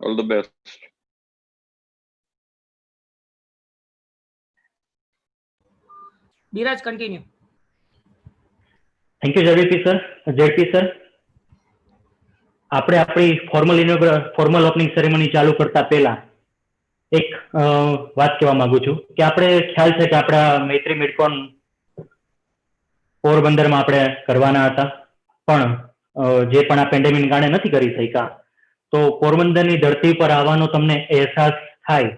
All the best. Dheeraj, continue. Thank you ZP sir. આપણે આપણી formal opening ceremony ચાલુ કરતા પહેલા એક વાત કહેવા માંગુ છું કે આપણે ખ્યાલ છે કે આપણા મૈત્રી મિડકોન પોરબંદરમાં આપણે કરવાના હતા, પણ જે પણ આ પેન્ડેમિક કારણે નથી કરી શક્યા. તો પોરબંદરની ધરતી પર આવવાનો તમને અહેસાસ થાય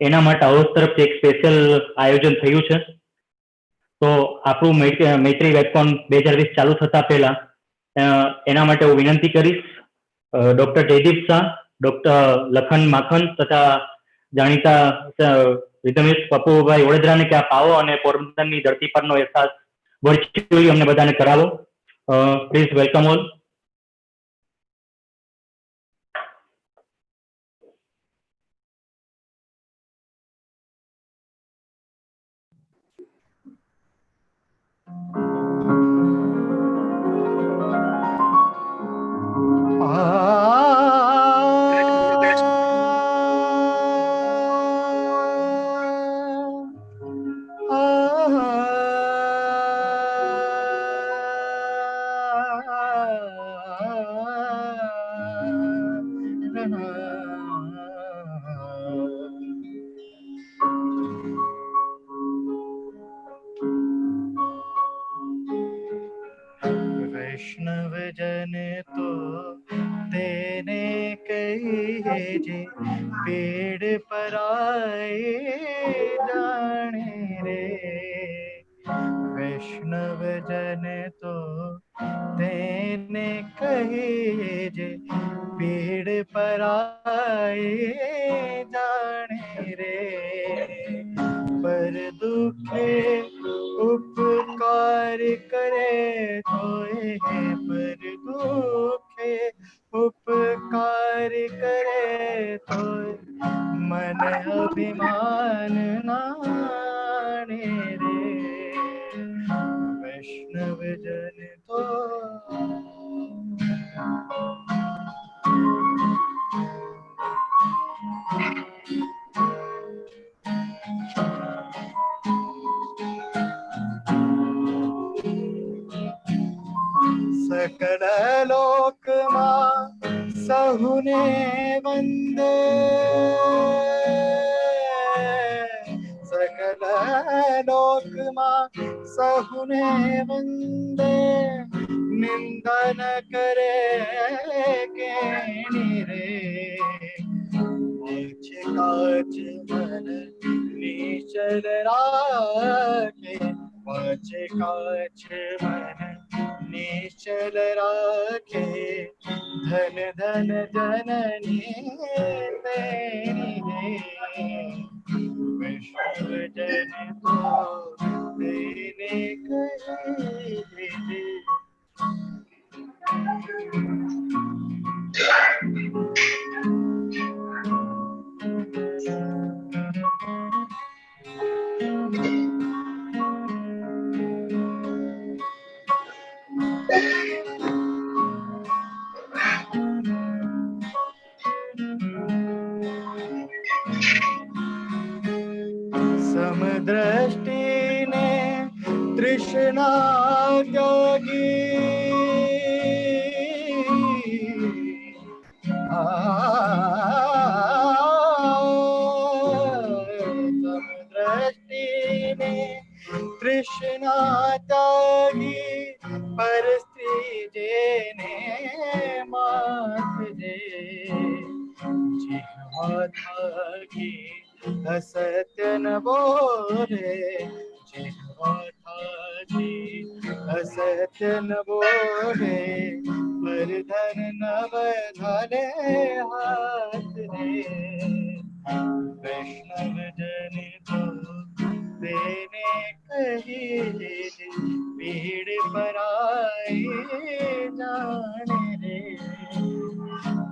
એના માટે હાઉસ તરફથી એક સ્પેશિયલ આયોજન થયું છે. તો આપણું મૈત્રી વેબકોન 2020 ચાલુ થતા પહેલા એના માટે હું વિનંતી કરીશ ડોક્ટર જયદીપ શાહ, ડોક્ટર લખન માખન તથા જાણીતા વિધમિસ્ટ પપ્પુભાઈ વડોદરાને કે આપ આવો અને પોરબંદરની ધરતી પરનો અહેસાસ વર્ચ્યુઅલી અમને બધાને કરાવો. Please welcome all. वैष्णव जन तो तेने कहे जे पेड़ पर आए जाने रे। वैष्णव जन तो तेने कहे जे पेड़ पर आए जाने रे। पर दुखे उपकार करे तोए, पर दुखे उपकार करे तोए मन अभिमान नाने रे। वैष्णव जन तो सकल लोक मां सहुने वंदे, सकल लोक मां सहुने वंदे। निंदन करे केणी रे। काछ काछ मन नीचल राखे, काछ काछ मन निश्चल राखे। धन धन जननी तेरी है। वैष्णव जन तो तेने कहे। समदृष्टि ने तृष्णा त्यागी, समदृष्टि ने तृष्णा त्यागी। पर स्त्री जेने मात जे जिह्वा थाकी असत्य न बोले। जिह्वा थाकी असत्य न बोले। पर धन न बधाले हाथ रे। वैष्णव जन तो तेने कही पीड़ पर आए जाने रे।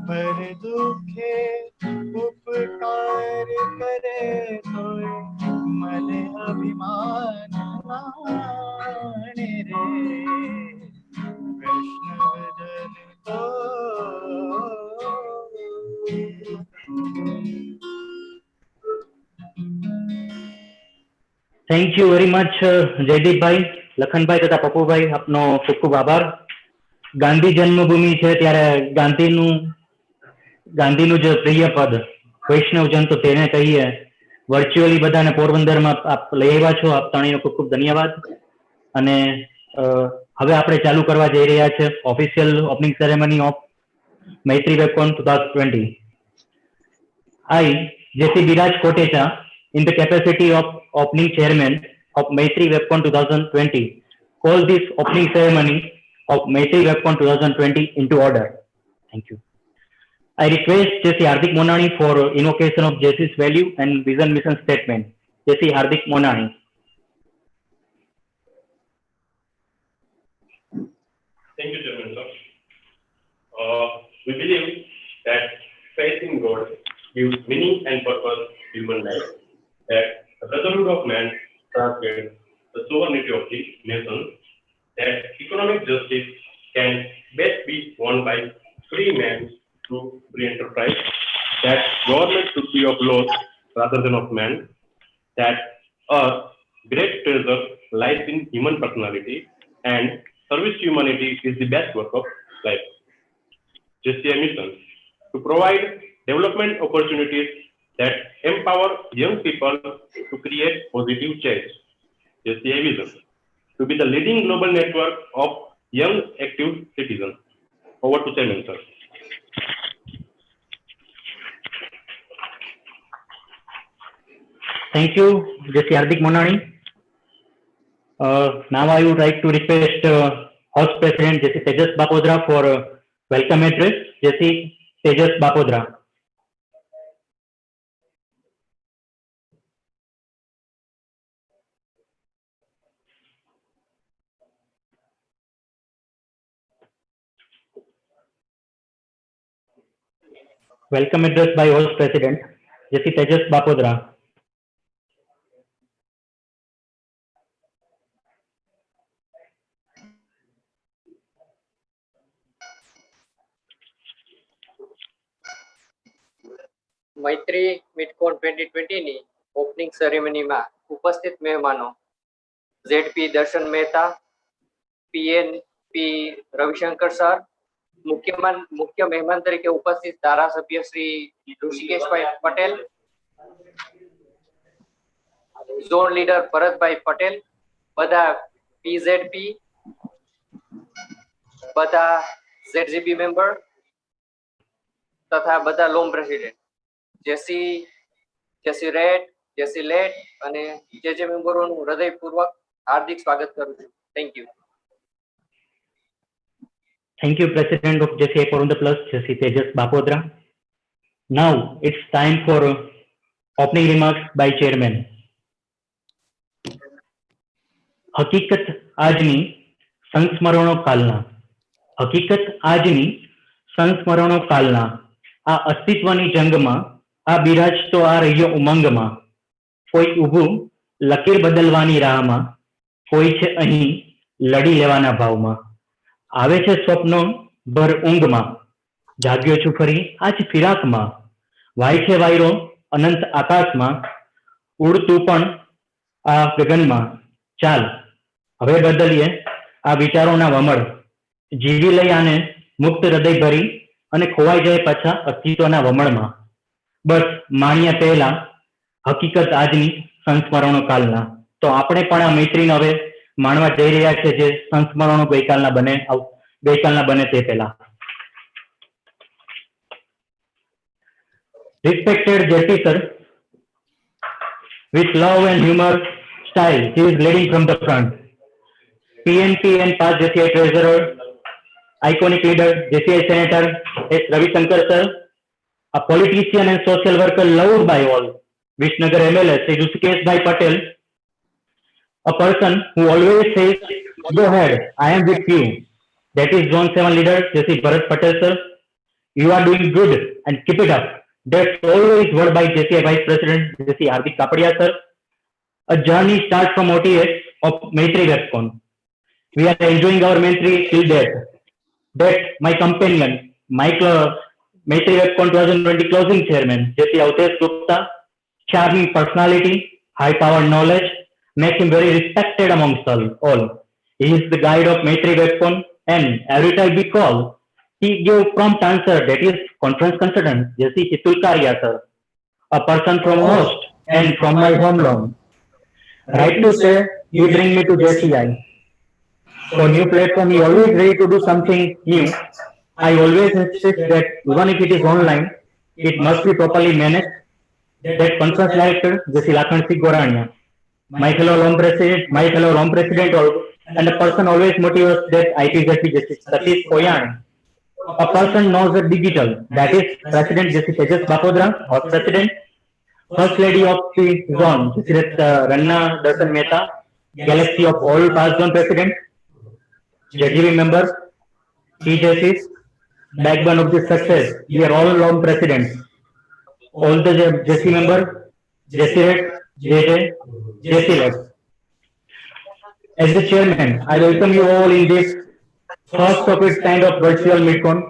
पर दुखे उपकार करे तोए मन अभिमान नाने रे। वैष्णव जन तो થેન્ક યુ વેરી મચ જયદીપભાઈ, લખનભાઈ તથા પપ્પુભાઈ, આપનો ખૂબ ખૂબ આભાર. ગાંધી જન્મભૂમિ છે ત્યારે ગાંધીનું જે પ્રિય પદ વૈષ્ણવજન તો તેને કહીએ. વર્ચ્યુઅલી બધાને પોરબંદરમાં આપ લઈ આવ્યા છો, આપ ત્રણેયનો ખૂબ ખૂબ ધન્યવાદ. અને હવે આપણે ચાલુ કરવા જઈ રહ્યા છે official opening ceremony of Maitri Webcon 2020. I, J.C. Biraj Kotecha, in the capacity of opening chairman of Maitri Webcon 2020, call this opening ceremony of Maitri Webcon 2020 into order. Thank you. I request J.C. Hardik Monani for invocation of J.C.'s value and vision mission statement. J.C. Hardik Monani. Thank you, Chairman sir. We believe that faith in God gives meaning and purpose to human life, that the brotherhood of man transcends the sovereignty of the nation, that economic justice can best be won by free men through free enterprise, that government should be of laws rather than of man, that our great treasure lies in human personality, and service to humanity is the best work of life. JCI mission to provide development opportunities that empower young people to create positive change. JCI vision to be the leading global network of young active citizens. Over to Chairman sir. Thank you, J.C. Hardik Monani. Now I would like to request House President J.C. Tejas Bapodra for welcome address. J.C. Tejas Bapodra. Welcome address by House President J.C. Tejas Bapodra. મૈત્રી મિટકોન 2020 ની opening સેરેમનીમાં ઉપસ્થિત મહેમાનો ZP દર્શન Mehta, PNP Ravishankar sir, મુખ્ય મહેમાન તરીકે ઉપસ્થિત ધારાસભ્ય Shri ઋષિકેશભાઈ Patel, zone leader Bharatbhai Patel, બધા PZP, બધા ZGB મેમ્બર તથા બધા લોમ પ્રેસિડેન્ટ, જેસી રેડ, જેસી લેટ અને જે મેમ્બરોનું હૃદયપૂર્વક હાર્દિક સ્વાગત કરું છું. Thank you. Thank you, President of JCI Porundu Plus, J.C. Tejas Bapodra. Now it's time for opening remarks by Chairman. હકીકત આજની સંસ્મરણો કાલના, હકીકત આજની સંસ્મરણો કાલના, આ અસ્તિત્વની જંગમાં આ બિરાજતો આ રહ્યો ઉમંગમાં, કોઈ ઊભું લકીર બદલવાની રાહમાં, કોઈ છે અહીં લડી લેવાના ભાવમાં, આવે છે સ્વપ્નો ભર ઊંઘમાં, જાગ્યો છું ફરી આજ ફિરાકમાં, વાય છે વાયરો અનંત આકાશમાં, ઉડતું પણ આ ગગનમાં, ચાલ હવે બદલીએ આ વિચારોના વમળ, જીવી લઈ આને મુક્ત હૃદય ભરી અને ખોવાઈ જાય પાછા અસ્તિત્વના વમળમાં. બસ માણ્યા પહેલા હકીકત આજની સંસ્મરણો કાલના. તો આપણે પણ આ મૈત્રીને હવે માણવા જઈ રહ્યા છે જે સંસ્મરણો ગઈકાલના બને તે પહેલા. Respected JP sir, with love and humor style, he is leading from the front. PNP and past JCI treasurer, iconic leader, JCI senator S. Ravishankar sir, a politician and social worker loved by all, Vishnagar MLA Sri Hrishikeshbhai Patel, a person who always says, go ahead, I am with you. That is Zone 7 leader JC Bharat Patel sir. You are doing good and keep it up. That's always word by JCI Vice President JC Hardik Kapadia sir. A journey starts from OTS of Maitri Webcon. We are enjoying our Maitri till death. That my companion, Maitri Webcon 2020 closing chairman, JC Avtesh Gupta, charming personality, high power knowledge, make him very respected amongst all. He is the guide of Maitri Webcon, and every time we call, he gave prompt answer. That is conference consultant, Jesse Chitulkaria, sir, a person from host and from my home loan. Right to say, he bring me to JCI. For new platform, he always ready to do something new. I always insist that even if it is online, it must be properly managed. That conference director, Jesse Lakhansi Gorania, my fellow ROM president, and a person always motivates that IPZP Jesse Satish Koyan. A person knows the digital, that is President Jesse Tejas Bapodra, or President, First Lady of the Zone, Jesse Ranna Darshan Mehta, Galaxy of all past zone president, JGB members, TJCs, backbone of this success. We are all long presidents. All the JC members, JC Red, JJ, JC Red. As the chairman, I welcome you all in this first of its kind of virtual MidCon,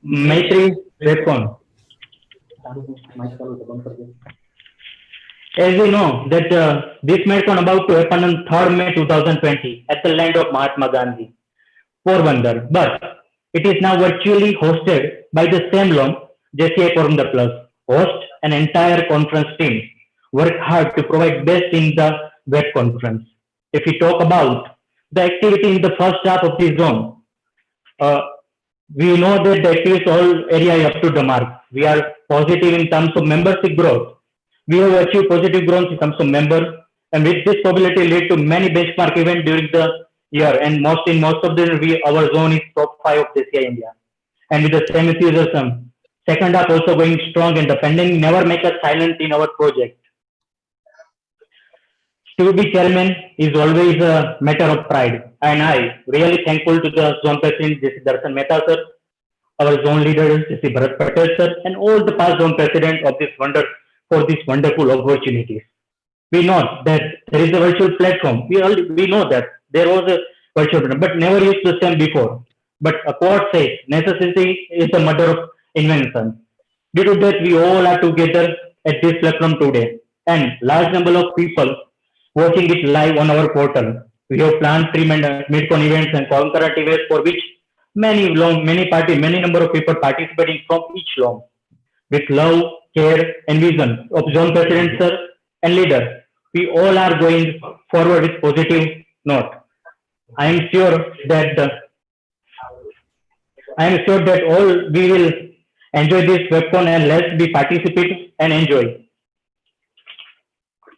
Maitri Webcon. As you know that this MidCon about to happen on 3rd May 2020 at the land of Mahatma Gandhi, Porbandar, but it is now virtually hosted by the same LOM, JCI Porbandar Plus, host an entire conference team, work hard to provide best in the web conference. If we talk about the activity in the first half of this zone, we know that the activity all area up to the mark. We are positive in terms of membership growth. We have achieved positive growth in terms of members, and with this probability lead to many benchmark events during the year, and most of them our zone is top 5 of JCI India. And with the same enthusiasm, second half also going strong, and the pandemic never make us silent in our project. To be chairman is always a matter of pride, and I really thankful to the zone president, Jesse Darshan Mehta sir, our zone leader, Jesse Bharat Patel sir, and all the past zone president of this wonderful opportunities. We know that there is a virtual platform. We know that there was a virtual platform, but never used the same before. But a quote says, necessity is the mother of invention. Due to that, we all are together at this platform today, and large number of people watching it live on our portal. We have planned 3 MidCon events and concurrent events for which many number of people participating from each LOM. With love, care, and vision of zone president sir and leader, we all are going forward with positive note. I am sure that all we will enjoy this webcon, and let's be participate and enjoy.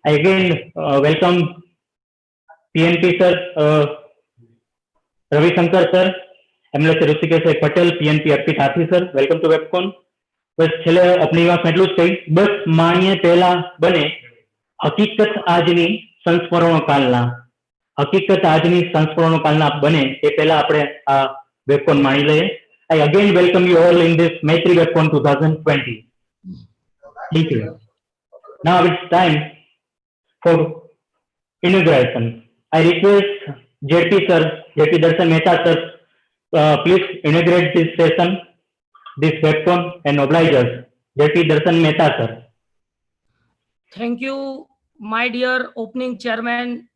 I again welcome PNP sir, Ravi Shankar sir, MLC Rishikesh Patel, PNP Arpit Hathi sir. Welcome to webcon. બસ છેલ્લે આપણી વાત એટલું જ કહી, બસ માણીએ પહેલા બને હકીકત આજની સંસ્મરણો કાલના બને એ પહેલા આપણે આ વેબકોન માણી લઈએ. I again welcome you all in this Maitri Webcon 2020. Thank you. Now it's time for inauguration. I request JP Darshan Mehta sir, please inaugurate this session, this webcon, and oblige us. JP Darshan Mehta sir. Thank you, my dear opening chairman,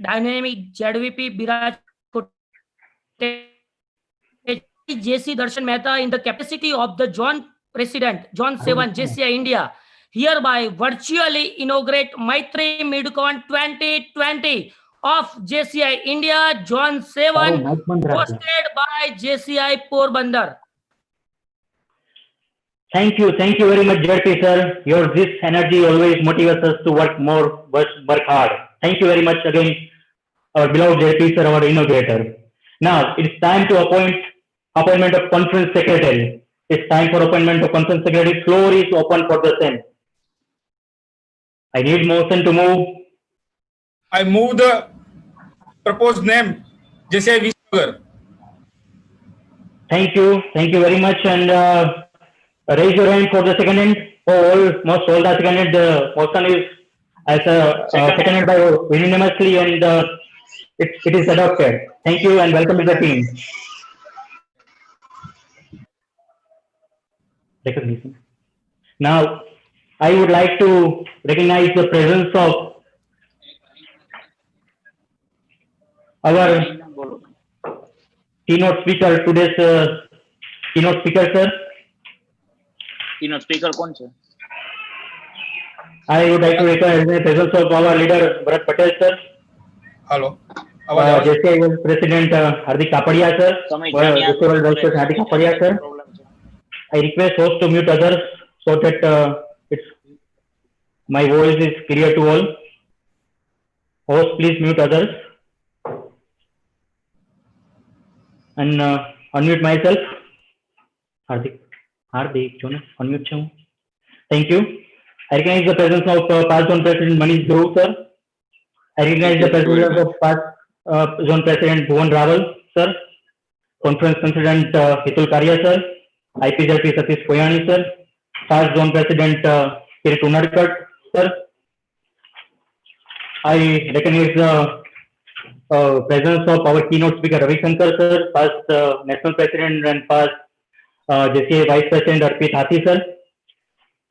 dynamic ZVP Biraj JC Darshan Mehta in the capacity of the Zone President, Zone 7 JCI India, hereby virtually inaugurate Maitri MidCon 2020 of JCI India Zone 7, hosted by JCI Porbandar. Thank you very much, JP sir. Your this energy always motivates us to work more, work hard. Thank you very much again, our beloved JP sir, our inaugurator. Now it's time to appointment of conference secretary. It's time for appointment of conference secretary. Floor is open for the same. I need motion to move. I move the proposed name, JCI Vishwagar. Thank you very much, and raise your hand for the second hand. Most all the second hand. The motion is as seconded by unanimously, and it is adopted. Thank you and welcome to the team. Recognition. Now, I would like to recognize the presence of our keynote speaker, today's keynote speaker, sir. keynote speaker कौन છે? I would like to recognize the presence of our leader, Bharat Patel, sir. Hello. आवाज आवाज JCI President Hardik Kapadia, sir. સમય Doctoral Vice President Hardik Kapadia, sir. I request host to mute others so that my voice is clear to all. Host, please mute others. And unmute myself. Hardik, Jonas, unmute છું. Thank you. I recognize the presence of past Zone President Manish Dhruv, sir. I recognize the presence of past Zone President Bhuvan Rawal, sir. Conference President Hitul Karia, sir. IPZP Satish Koyani, sir. Past Zone President Kirit Unadkat, sir. I recognize the presence of our keynote speaker Ravi Shankar, sir. Past National President and past JCI Vice President Arpit Hathi, sir.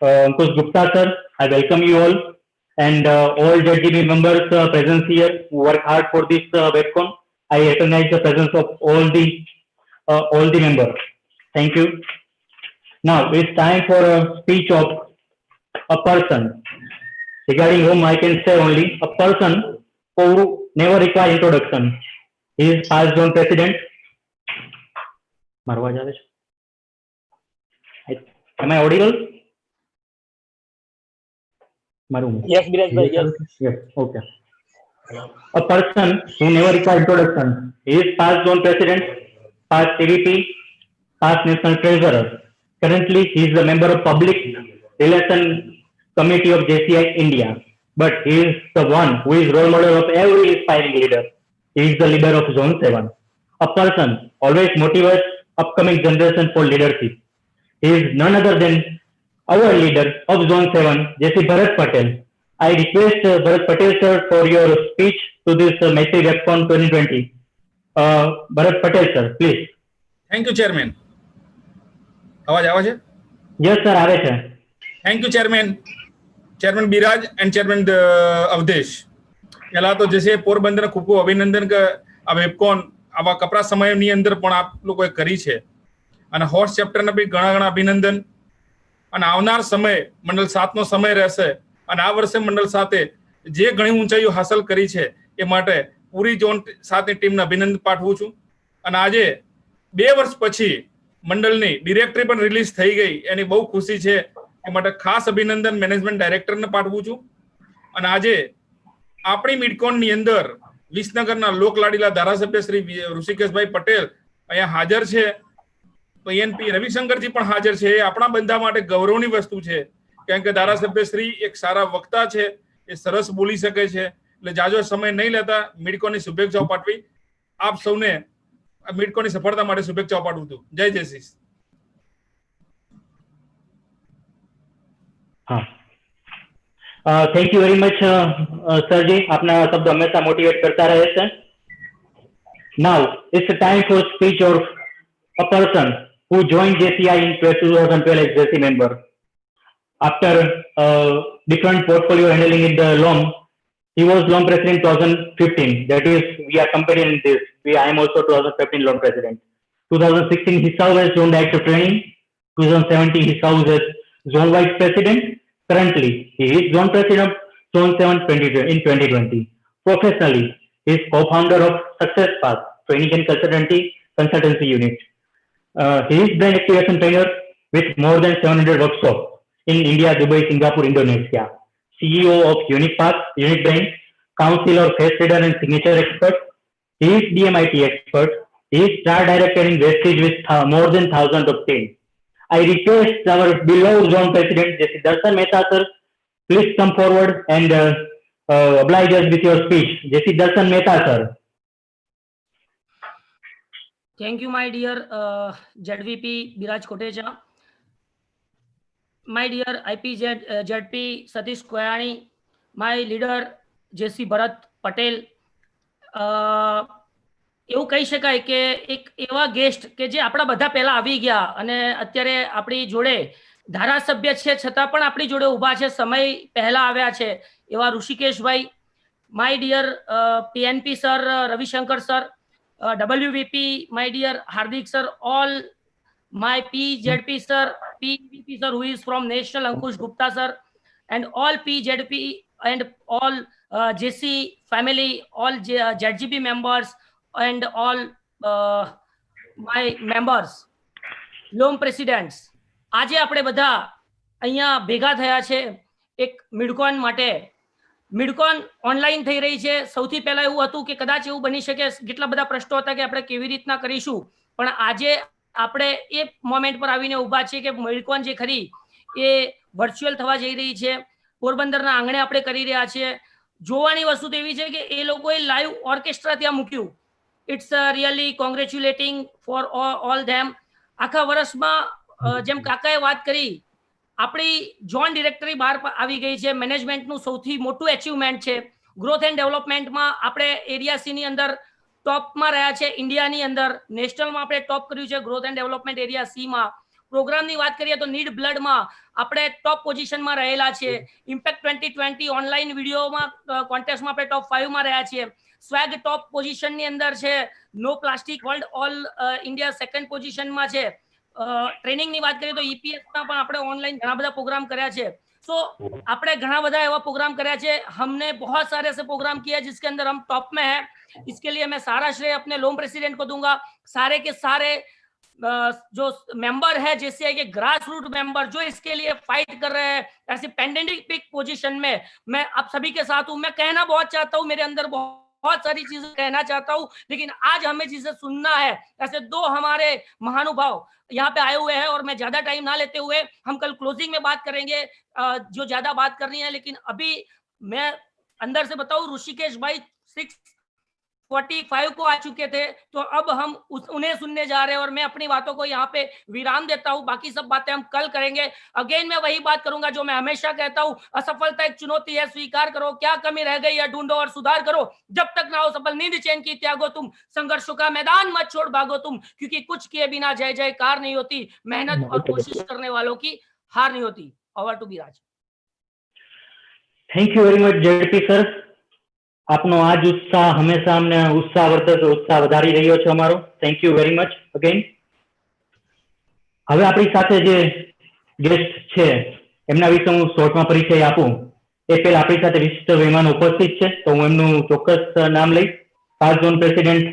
Ankush Gupta, sir. I welcome you all. And all ZGB members present here who work hard for this webcon. I recognize the presence of all the members. Thank you. Now it's time for a speech of a person regarding whom I can say only a person who never requires introduction. He is past Zone President. Marwaj આવે છે? Am I audible? Yes, Biraj bhai, yes. Yes, okay. A person who never requires introduction. He is past Zone President, past CVP, past National Treasurer. Currently, he is a member of Public Relations Committee of JCI India. But he is the one who is role model of every aspiring leader. He is the leader of Zone 7. A person always motivates upcoming generation for leadership. He is none other than our leader of Zone 7, JC Bharat Patel. I request Bharat Patel, sir, for your speech to this Maitri Webcon 2020. Bharat Patel, sir, please. Thank you, Chairman. आवाज आवाज है? Yes, sir, આવે છે. Thank you, Chairman. Chairman Biraj and Chairman Avdesh. પહેલા તો જે છે પોરબંદર ખૂબ ખૂબ અભિનંદન કે આ વેબકોન આવા કપરા સમયની અંદર પણ આપ લોકોએ કરી છે અને હોસ્ટ ચેપ્ટરને બી ઘણા ઘણા અભિનંદન અને આવનાર સમય મંડળ 7 નો સમય રહેશે અને આ વર્ષે મંડળ 7 જે ઘણી ઊંચાઈઓ હાંસલ કરી છે એ માટે પૂરી ઝોન 7 ની ટીમને અભિનંદન પાઠવું છું અને આજે 2 વર્ષ પછી મંડળની ડિરેક્ટરી પણ રિલીઝ થઈ ગઈ એની બહુ ખુશી છે એ માટે ખાસ અભિનંદન મેનેજમેન્ટ ડાયરેક્ટરને પાઠવું છું અને આજે આપણી મિડકોનની અંદર વિસનગરના લોકલાડીલા ધારાસભ્ય શ્રી ઋષિકેશભાઈ પટેલ અહીંયા હાજર છે PNP રવિશંકરજી પણ હાજર છે. એ આપણા બધા માટે ગૌરવની વસ્તુ છે કારણ કે ધારાસભ્યશ્રી એક સારા વક્તા છે, એ સરસ બોલી શકે છે. એટલે જાજો સમય નહીં લેતા મિડકોની શુભેચ્છાઓ પાઠવી આપ સૌને મિડકોની સફળતા માટે શુભેચ્છાઓ પાઠવું છું. જય Jayshish. Thank you very much સરજી, આપના શબ્દ હંમેશા મોટિવેટ કરતા રહે છે. Now it's time for speech of a person who joined JCI in 2012 as JC member. After different portfolio handling in the LOM, he was LOM president in 2015. That is, we are comparing this. I am also 2015 LOM president. 2016, he served as zone director of training. 2017, he served as zone vice president. Currently, he is zone president of Zone 7 in 2020. Professionally, he is co-founder of Success Path Training and Consultancy Unit. He is brand activation trainer with more than 700 workshops in India, Dubai, Singapore, Indonesia. CEO of Unique Path, Unique Brand, counselor, face reader and signature expert. He is DMIT expert. He is star director in Vestige with more than thousands of teams. I request our beloved zone president, JC Darshan Mehta, sir, please come forward and oblige us with your speech. JC Darshan Mehta, sir. Thank you, my dear ZVP Biraj Kotecha, my dear IPZP Satish Koyani, my leader JC Bharat Patel. એવું કહી શકાય કે એક એવા guest કે જે આપણા બધા પહેલા આવી ગયા અને અત્યારે આપણી જોડે ધારાસભ્ય છે છતાં પણ આપણી જોડે ઊભા છે, સમય પહેલા આવ્યા છે, એવા ઋષિકેશભાઈ, my dear PNP sir, Ravi Shankar sir, WVP, my dear Hardik sir, all my PZP sir, PVP sir, who is from National, Ankush Gupta sir, and all PZP and all JC family, all ZGB members, and all my members, લોમ presidents. આજે આપણે બધા અહીંયા ભેગા થયા છે એક મિડકોન માટે. મિડકોન ઓનલાઈન થઈ રહી છે. સૌથી પહેલા એવું હતું કે કદાચ એવું બની શકે, કેટલા બધા પ્રશ્નો હતા કે આપણે કેવી રીતના કરીશું, પણ આજે આપણે એ મોમેન્ટ પર આવીને ઊભા છે કે મિડકોન જે ખરી એ વર્ચ્યુઅલ થવા જઈ રહી છે. પોરબંદરના આંગણે આપણે કરી રહ્યા છીએ. જોવાની વસ્તુ તો એવી છે કે એ લોકોએ લાઈવ ઓર્કેસ્ટ્રા ત્યાં મૂક્યું. ઇટ્સ રિયલી કોંગ્રેચ્યુલેટિંગ ફોર ઓલ ધેમ. આખા વર્ષમાં જેમ કાકાએ વાત કરી, આપણી જોન ડિરેક્ટરી બહાર આવી ગઈ છે. મેનેજમેન્ટનું સૌથી મોટું એચિવમેન્ટ છે. ગ્રોથ એન્ડ ડેવલપમેન્ટમાં આપણે એરિયા સી ની અંદર ટોપમાં રહ્યા છે. ઇન્ડિયાની અંદર નેશનલમાં આપણે ટોપ કર્યું છે growth and development area C માં. પ્રોગ્રામની વાત કરીએ તો નીડ બ્લડમાં આપણે ટોપ પોઝિશનમાં રહેલા છે. ઇમ્પેક્ટ 2020 ઓનલાઈન વિડીયોમાં કોન્ટેસ્ટમાં આપણે ટોપ 5 માં રહ્યા છીએ. સ્વેગ ટોપ પોઝિશનની અંદર છે. No plastic world all India second પોઝિશનમાં છે. ટ્રેનિંગની વાત કરીએ તો ईपीएसમાં પણ આપણે ઓનલાઈન ઘણા બધા પ્રોગ્રામ કર્યા છે. सो આપણે ઘણા બધા એવા પ્રોગ્રાम કર્યા છે. हमने बहुत सारे ऐसे प्रोग्राम किया है जिसके अंदर हम टॉप में है. इसके लिए मैं सारा श्रेय अपने लोम प्रेसिडेंट को दूंगा. सारे के सारे जो मेंबर है जेसीआई के ग्रास रूट मेंबर जो इसके लिए फाइट कर रहे हैं ऐसे पेंडेमिक पोजीशन में, मैं आप सभी के साथ हूं. मैं कहना बहुत चाहता हूं, मेरे अंदर बहुत सारी चीजें कहना चाहता हूं, लेकिन आज हमें जिसे सुनना है, ऐसे दो हमारे महानुभाव यहाँ पे आए हुए हैं और मैं ज्यादा टाइम ना लेते हुए हम कल क्लोजिंग में बात करेंगे जो ज्यादा बात करनी है. लेकिन अभी मैं अंदर से बताऊं, ऋषिकेश भाई 6:45 को आ चुके थे, तो अब हम उन्हें सुनने जा रहे हैं और मैं अपनी बातों को यहाँ पे विराम देता हूँ. बाकी सब बातें हम कल करेंगे. अगेन मैं वही बात करूंगा जो मैं हमेशा कहता हूँ, असफलता एक चुनौती है, स्वीकार करो, क्या कमी रह गई है ढूंढो और सुधार करो. जब तक ना हो सफल नींद चैन की त्यागो तुम, संघर्षों का मैदान मत छोड़ भागो तुम, क्योंकि कुछ किए बिना जय जयकार नहीं होती, मेहनत और कोशिश करने वालों की हार नहीं होती. Over to Biraj. Thank you very much ZP sir. આપનો આ જ ઉત્સાહ હંમેશા અમને ઉત્સાહવર્ધક ઉત્સાહ વધારી રહ્યો છે અમારો. Thank you very much again. હવે આપણી સાથે જે ગેસ્ટ છે એમના વિશે હું શોર્ટમાં પરિચય આપું એ પહેલા આપણી સાથે વિશિષ્ટ મહેમાન ઉપસ્થિત છે, તો હું એમનું ચોક્કસ નામ લઈશ. પાસ ઝોન પ્રેસિડેન્ટ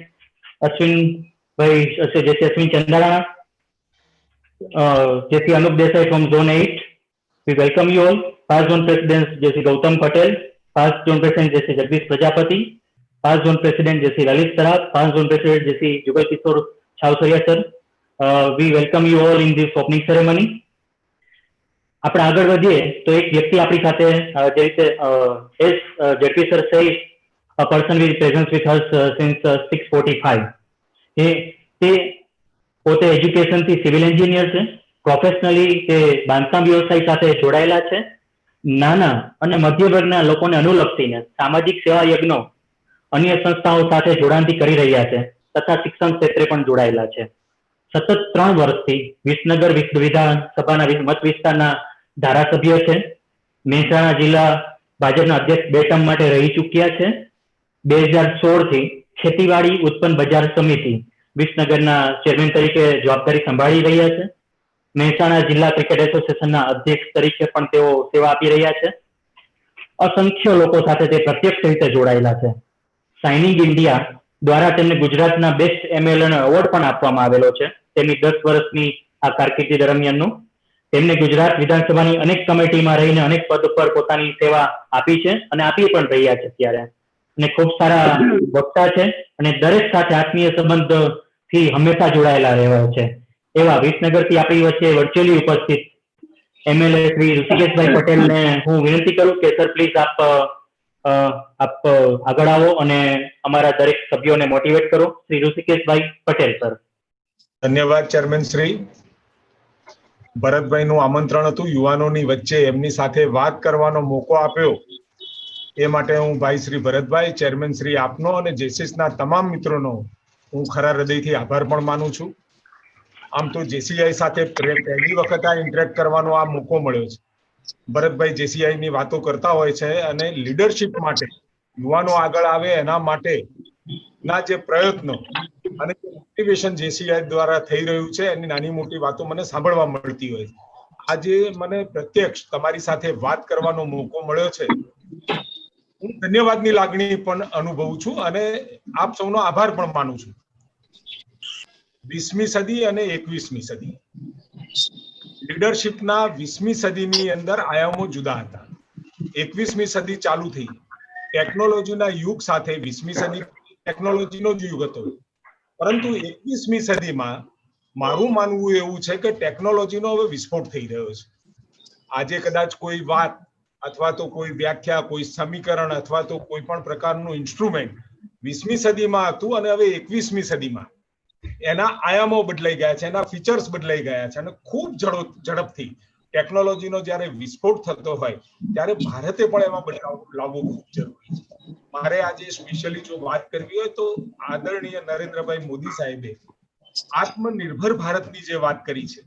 અશ્વિનભાઈ જેથી અશ્વિન ચંદારાણા, જેથી Anup Desai from zone 8. We welcome you all. Past zone president जैसे Gautam Patel, past zone president जैसे Jagdish Prajapati, past zone president जैसे Lalit Saraf, past zone president जैसे Jugal Kishore Chhawchharia sir. We welcome you all in this opening ceremony. આપણે આગળ વધીએ તો એક વ્યક્તિ આપણી સાથે જે રીતે એસ જેપી સર સે a person with presence with us since 6:45. તે પોતે એજ્યુકેશનથી સિવિલ એન્જિનિયર છે. પ્રોફેશનલી તે બાંધકામ વ્યવસાય સાથે જોડાયેલા છે. નાના અને મધ્ય વર્ગના લોકોને અનુલક્ષીને સામાજિક સેવા યજ્ઞો અન્ય સંસ્થાઓ સાથે જોડાણથી કરી રહ્યા છે તથા શિક્ષણ ક્ષેત્રે પણ જોડાયેલા છે. સતત 3 વર્ષથી વિસનગર વિધાનસભાના મત વિસ્તારના ધારાસભ્ય છે. મહેસાણા જિલ્લા ભાજપના અધ્યક્ષ 2 ટર્મ માટે રહી ચૂક્યા છે. 2016 થી ખેતીવાડી ઉત્પન્ન બજાર સમિતિ વિસનગરના ચેરમેન તરીકે જવાબદારી સંભાળી રહ્યા છે. મહેસાણા જિલ્લા ક્રિકેટ એસોસિએશનના અધ્યક્ષ તરીકે પણ તેઓ સેવા આપી રહ્યા છે. અસંખ્ય લોકો સાથે તે પ્રત્યક્ષ રીતે જોડાયેલા છે. શાઇનિંગ ઇન્ડિયા દ્વારા તેમને ગુજરાતના બેસ્ટ એમએલએ એવોર્ડ પણ આપવામાં આવેલો છે તેમની 10 વર્ષની આ કારકિર્દી દરમિયાનનો. તેમને ગુજરાત વિધાનસભાની અનેક કમિટીમાં રહીને અનેક પદ પર પોતાની સેવા આપી છે અને આપી પણ રહ્યા છે અત્યારે. અને ખૂબ સારા વક્તા છે અને દરેક સાથે આત્મીય સંબંધથી હંમેશા જોડાયેલા રહ્યા છે. એવા વિસનગરથી આપણી વચ્ચે વર્ચ્યુઅલી ઉપસ્થિત એમએલએ શ્રી ઋષિકેશભાઈ પટેલને હું વિનંતી કરું કે સર પ્લીઝ આપ આગળ આવો અને અમારા દરેક સભ્યોને મોટિવેટ કરો. શ્રી ઋષિકેશભાઈ પટેલ સર. ધન્યવાદ ચેરમેન શ્રી. ભરતભાઈનું આમંત્રણ હતું યુવાનોની વચ્ચે એમની સાથે વાત કરવાનો મોકો આપ્યો એ માટે હું ભાઈ શ્રી ભરતભાઈ, ચેરમેન શ્રી આપનો અને જેસીસના તમામ મિત્રોનો હું ખરા હૃદયથી આભાર પણ માનું છું. આમ તો જેસીઆઈ સાથે પહેલી વખત આ ઇન્ટરેક્ટ કરવાનો આ મોકો મળ્યો છે. ભરતભાઈ જેસીઆઈ ની વાતો કરતા હોય છે અને લીડરશિપ માટે યુવાનો આગળ આવે એના માટે ના જે પ્રયત્નો અને મોટિવેશન જેસીઆઈ દ્વારા થઈ રહ્યું છે એની નાની મોટી વાતો મને સાંભળવા મળતી હોય. આજે મને પ્રત્યક્ષ તમારી સાથે વાત કરવાનો મોકો મળ્યો છે. હું ધન્યવાદની લાગણી પણ અનુભવું છું અને આપ સૌનો આભાર પણ માનું છું. 20મી સદી અને 21મી સદી લીડરશિપના 20મી સદીની અંદર આયામો જુદા હતા. 21મી સદી ચાલુ થઈ ટેકનોલોજીના યુગ સાથે. 20મી સદી ટેકનોલોજીનો જ યુગ હતો, પરંતુ 21મી સદીમાં મારું માનવું એવું છે કે ટેકનોલોજીનો હવે વિસ્ફોટ થઈ રહ્યો છે. આજે કદાચ કોઈ વાત અથવા તો કોઈ વ્યાખ્યા, કોઈ સમીકરણ અથવા તો કોઈ પણ પ્રકારનું ઇન્સ્ટ્રુમેન્ટ 20મી સદીમાં હતું અને હવે 21મી સદીમાં એના આયામો બદલાઈ ગયા છે, એના ફીચર્સ બદલાઈ ગયા છે અને ખૂબ ઝડપથી ટેકનોલોજીનો જ્યારે વિસ્ફોટ થતો હોય ત્યારે ભારતે પણ એમાં બદલાવ લાવવો ખૂબ જરૂરી છે. મારે આજે સ્પેશિયલી જો વાત કરવી હોય તો આદરણીય નરેન્દ્રભાઈ મોદી સાહેબે આત્મનિર્ભર ભારતની જે વાત કરી છે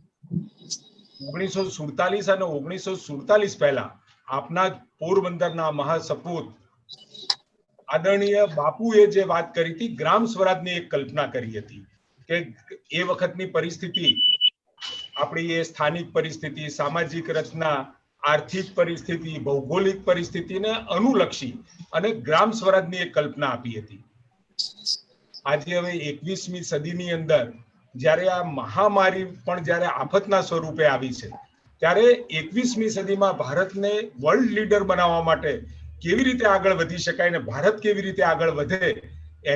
1947 અને 1947 પહેલા આપના પોરબંદરના મહાસપૂત આદરણીય બાપુએ જે વાત કરી હતી, ગ્રામ સ્વરાજની એક કલ્પના કરી હતી કે એ વખતની પરિસ્થિતિ, આપણી એ સ્થાનિક પરિસ્થિતિ, સામાજિક રચના, આર્થિક પરિસ્થિતિ, ભૌગોલિક પરિસ્થિતિને અનુલક્ષી અને ગ્રામ સ્વરાજની એક કલ્પના આપી હતી. આજે હવે 21મી સદીની અંદર જ્યારે આ મહામારી પણ જ્યારે આફતના સ્વરૂપે આવી છે ત્યારે 21મી સદીમાં ભારતને વર્લ્ડ લીડર બનાવવા માટે કેવી રીતે આગળ વધી શકાય ને ભારત કેવી રીતે આગળ વધે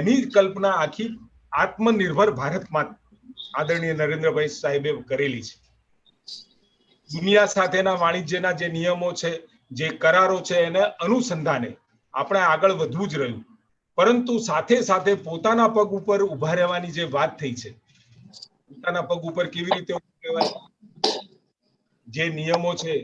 એની કલ્પના આખી આત્મનિર્ભર ભારતમાં આદરણીય નરેન્દ્રભાઈ સાહેબે કરેલી છે. દુનિયા સાથેના વાણિજ્યના જે નિયમો છે, જે કરારો છે, એને અનુસંધાને આપણે આગળ વધવું જ રહ્યું, પરંતુ સાથે સાથે પોતાના પગ ઉપર ઉભા રહેવાની જે વાત થઈ છે, પોતાના પગ ઉપર કેવી રીતે ઉભા રહેવાય, જે નિયમો છે,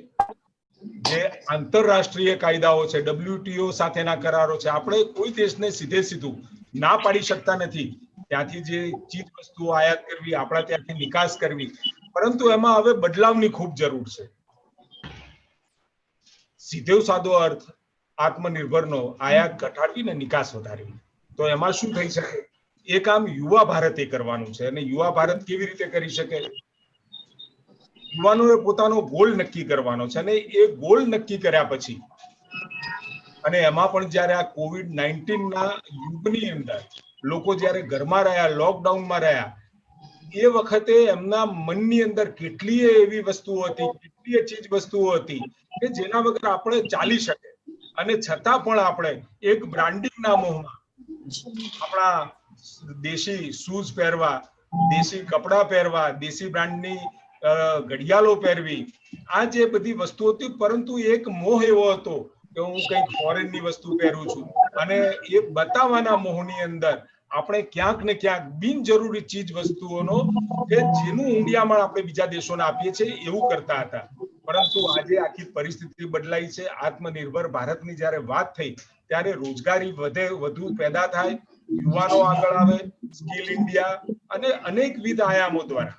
જે આંતરરાષ્ટ્રીય કાયદાઓ છે, WTO સાથેના કરારો છે, આપણે કોઈ દેશને સીધે સીધું ના પાડી શકતા નથી ત્યાંથી જે ચીજ વસ્તુઓ આયાત કરવી, આપણા ત્યાંથી નિકાસ કરવી, પરંતુ એમાં હવે બદલાવની ખૂબ જરૂર છે. સીધો સાદો અર્થ આત્મનિર્ભરનો આયાત ઘટાડવી ને નિકાસ વધારવી. તો એમાં શું થઈ શકે? એ કામ યુવા ભારતે કરવાનું છે. અને યુવા ભારત કેવી રીતે કરી શકે? યુવાનોએ પોતાનો ગોલ નક્કી કરવાનો છે અને એ ગોલ નક્કી કર્યા પછી અને એમાં પણ જ્યારે આ COVID-19ના યુગની અંદર લોકો જ્યારે ઘરમાં રહ્યા, લોકડાઉનમાં રહ્યા, એ વખતે એમના મનની અંદર કેટલીય એવી વસ્તુઓ હતી, કેટલીય ચીજ વસ્તુઓ હતી કે જેના વગર આપણે ચાલી શકે અને છતાં પણ આપણે એક બ્રાન્ડિંગના મોહમાં આપણા દેશી શૂઝ પહેરવા, દેશી કપડાં પહેરવા, દેશી બ્રાન્ડની ઘડિયાળો પહેરવી, આ જે બધી વસ્તુઓ હતી, પરંતુ એક મોહ એવો હતો કે હું કંઈક ફોરેનની વસ્તુ પહેરું છું અને એ બતાવવાના મોહની અંદર આપણે ક્યાંક ને ક્યાંક બિનજરૂરી ચીજ વસ્તુઓનો કે જેનું ઊંડિયામણ આપણે બીજા દેશોને આપીએ છીએ એવું કરતા હતા. પરંતુ આજે આખી પરિસ્થિતિ બદલાઈ છે. આત્મનિર્ભર ભારતની જ્યારે વાત થઈ ત્યારે રોજગારી વધુ પેદા થાય, યુવાનો આગળ આવે, સ્કિલ ઇન્ડિયા અને અનેકવિધ આયામો દ્વારા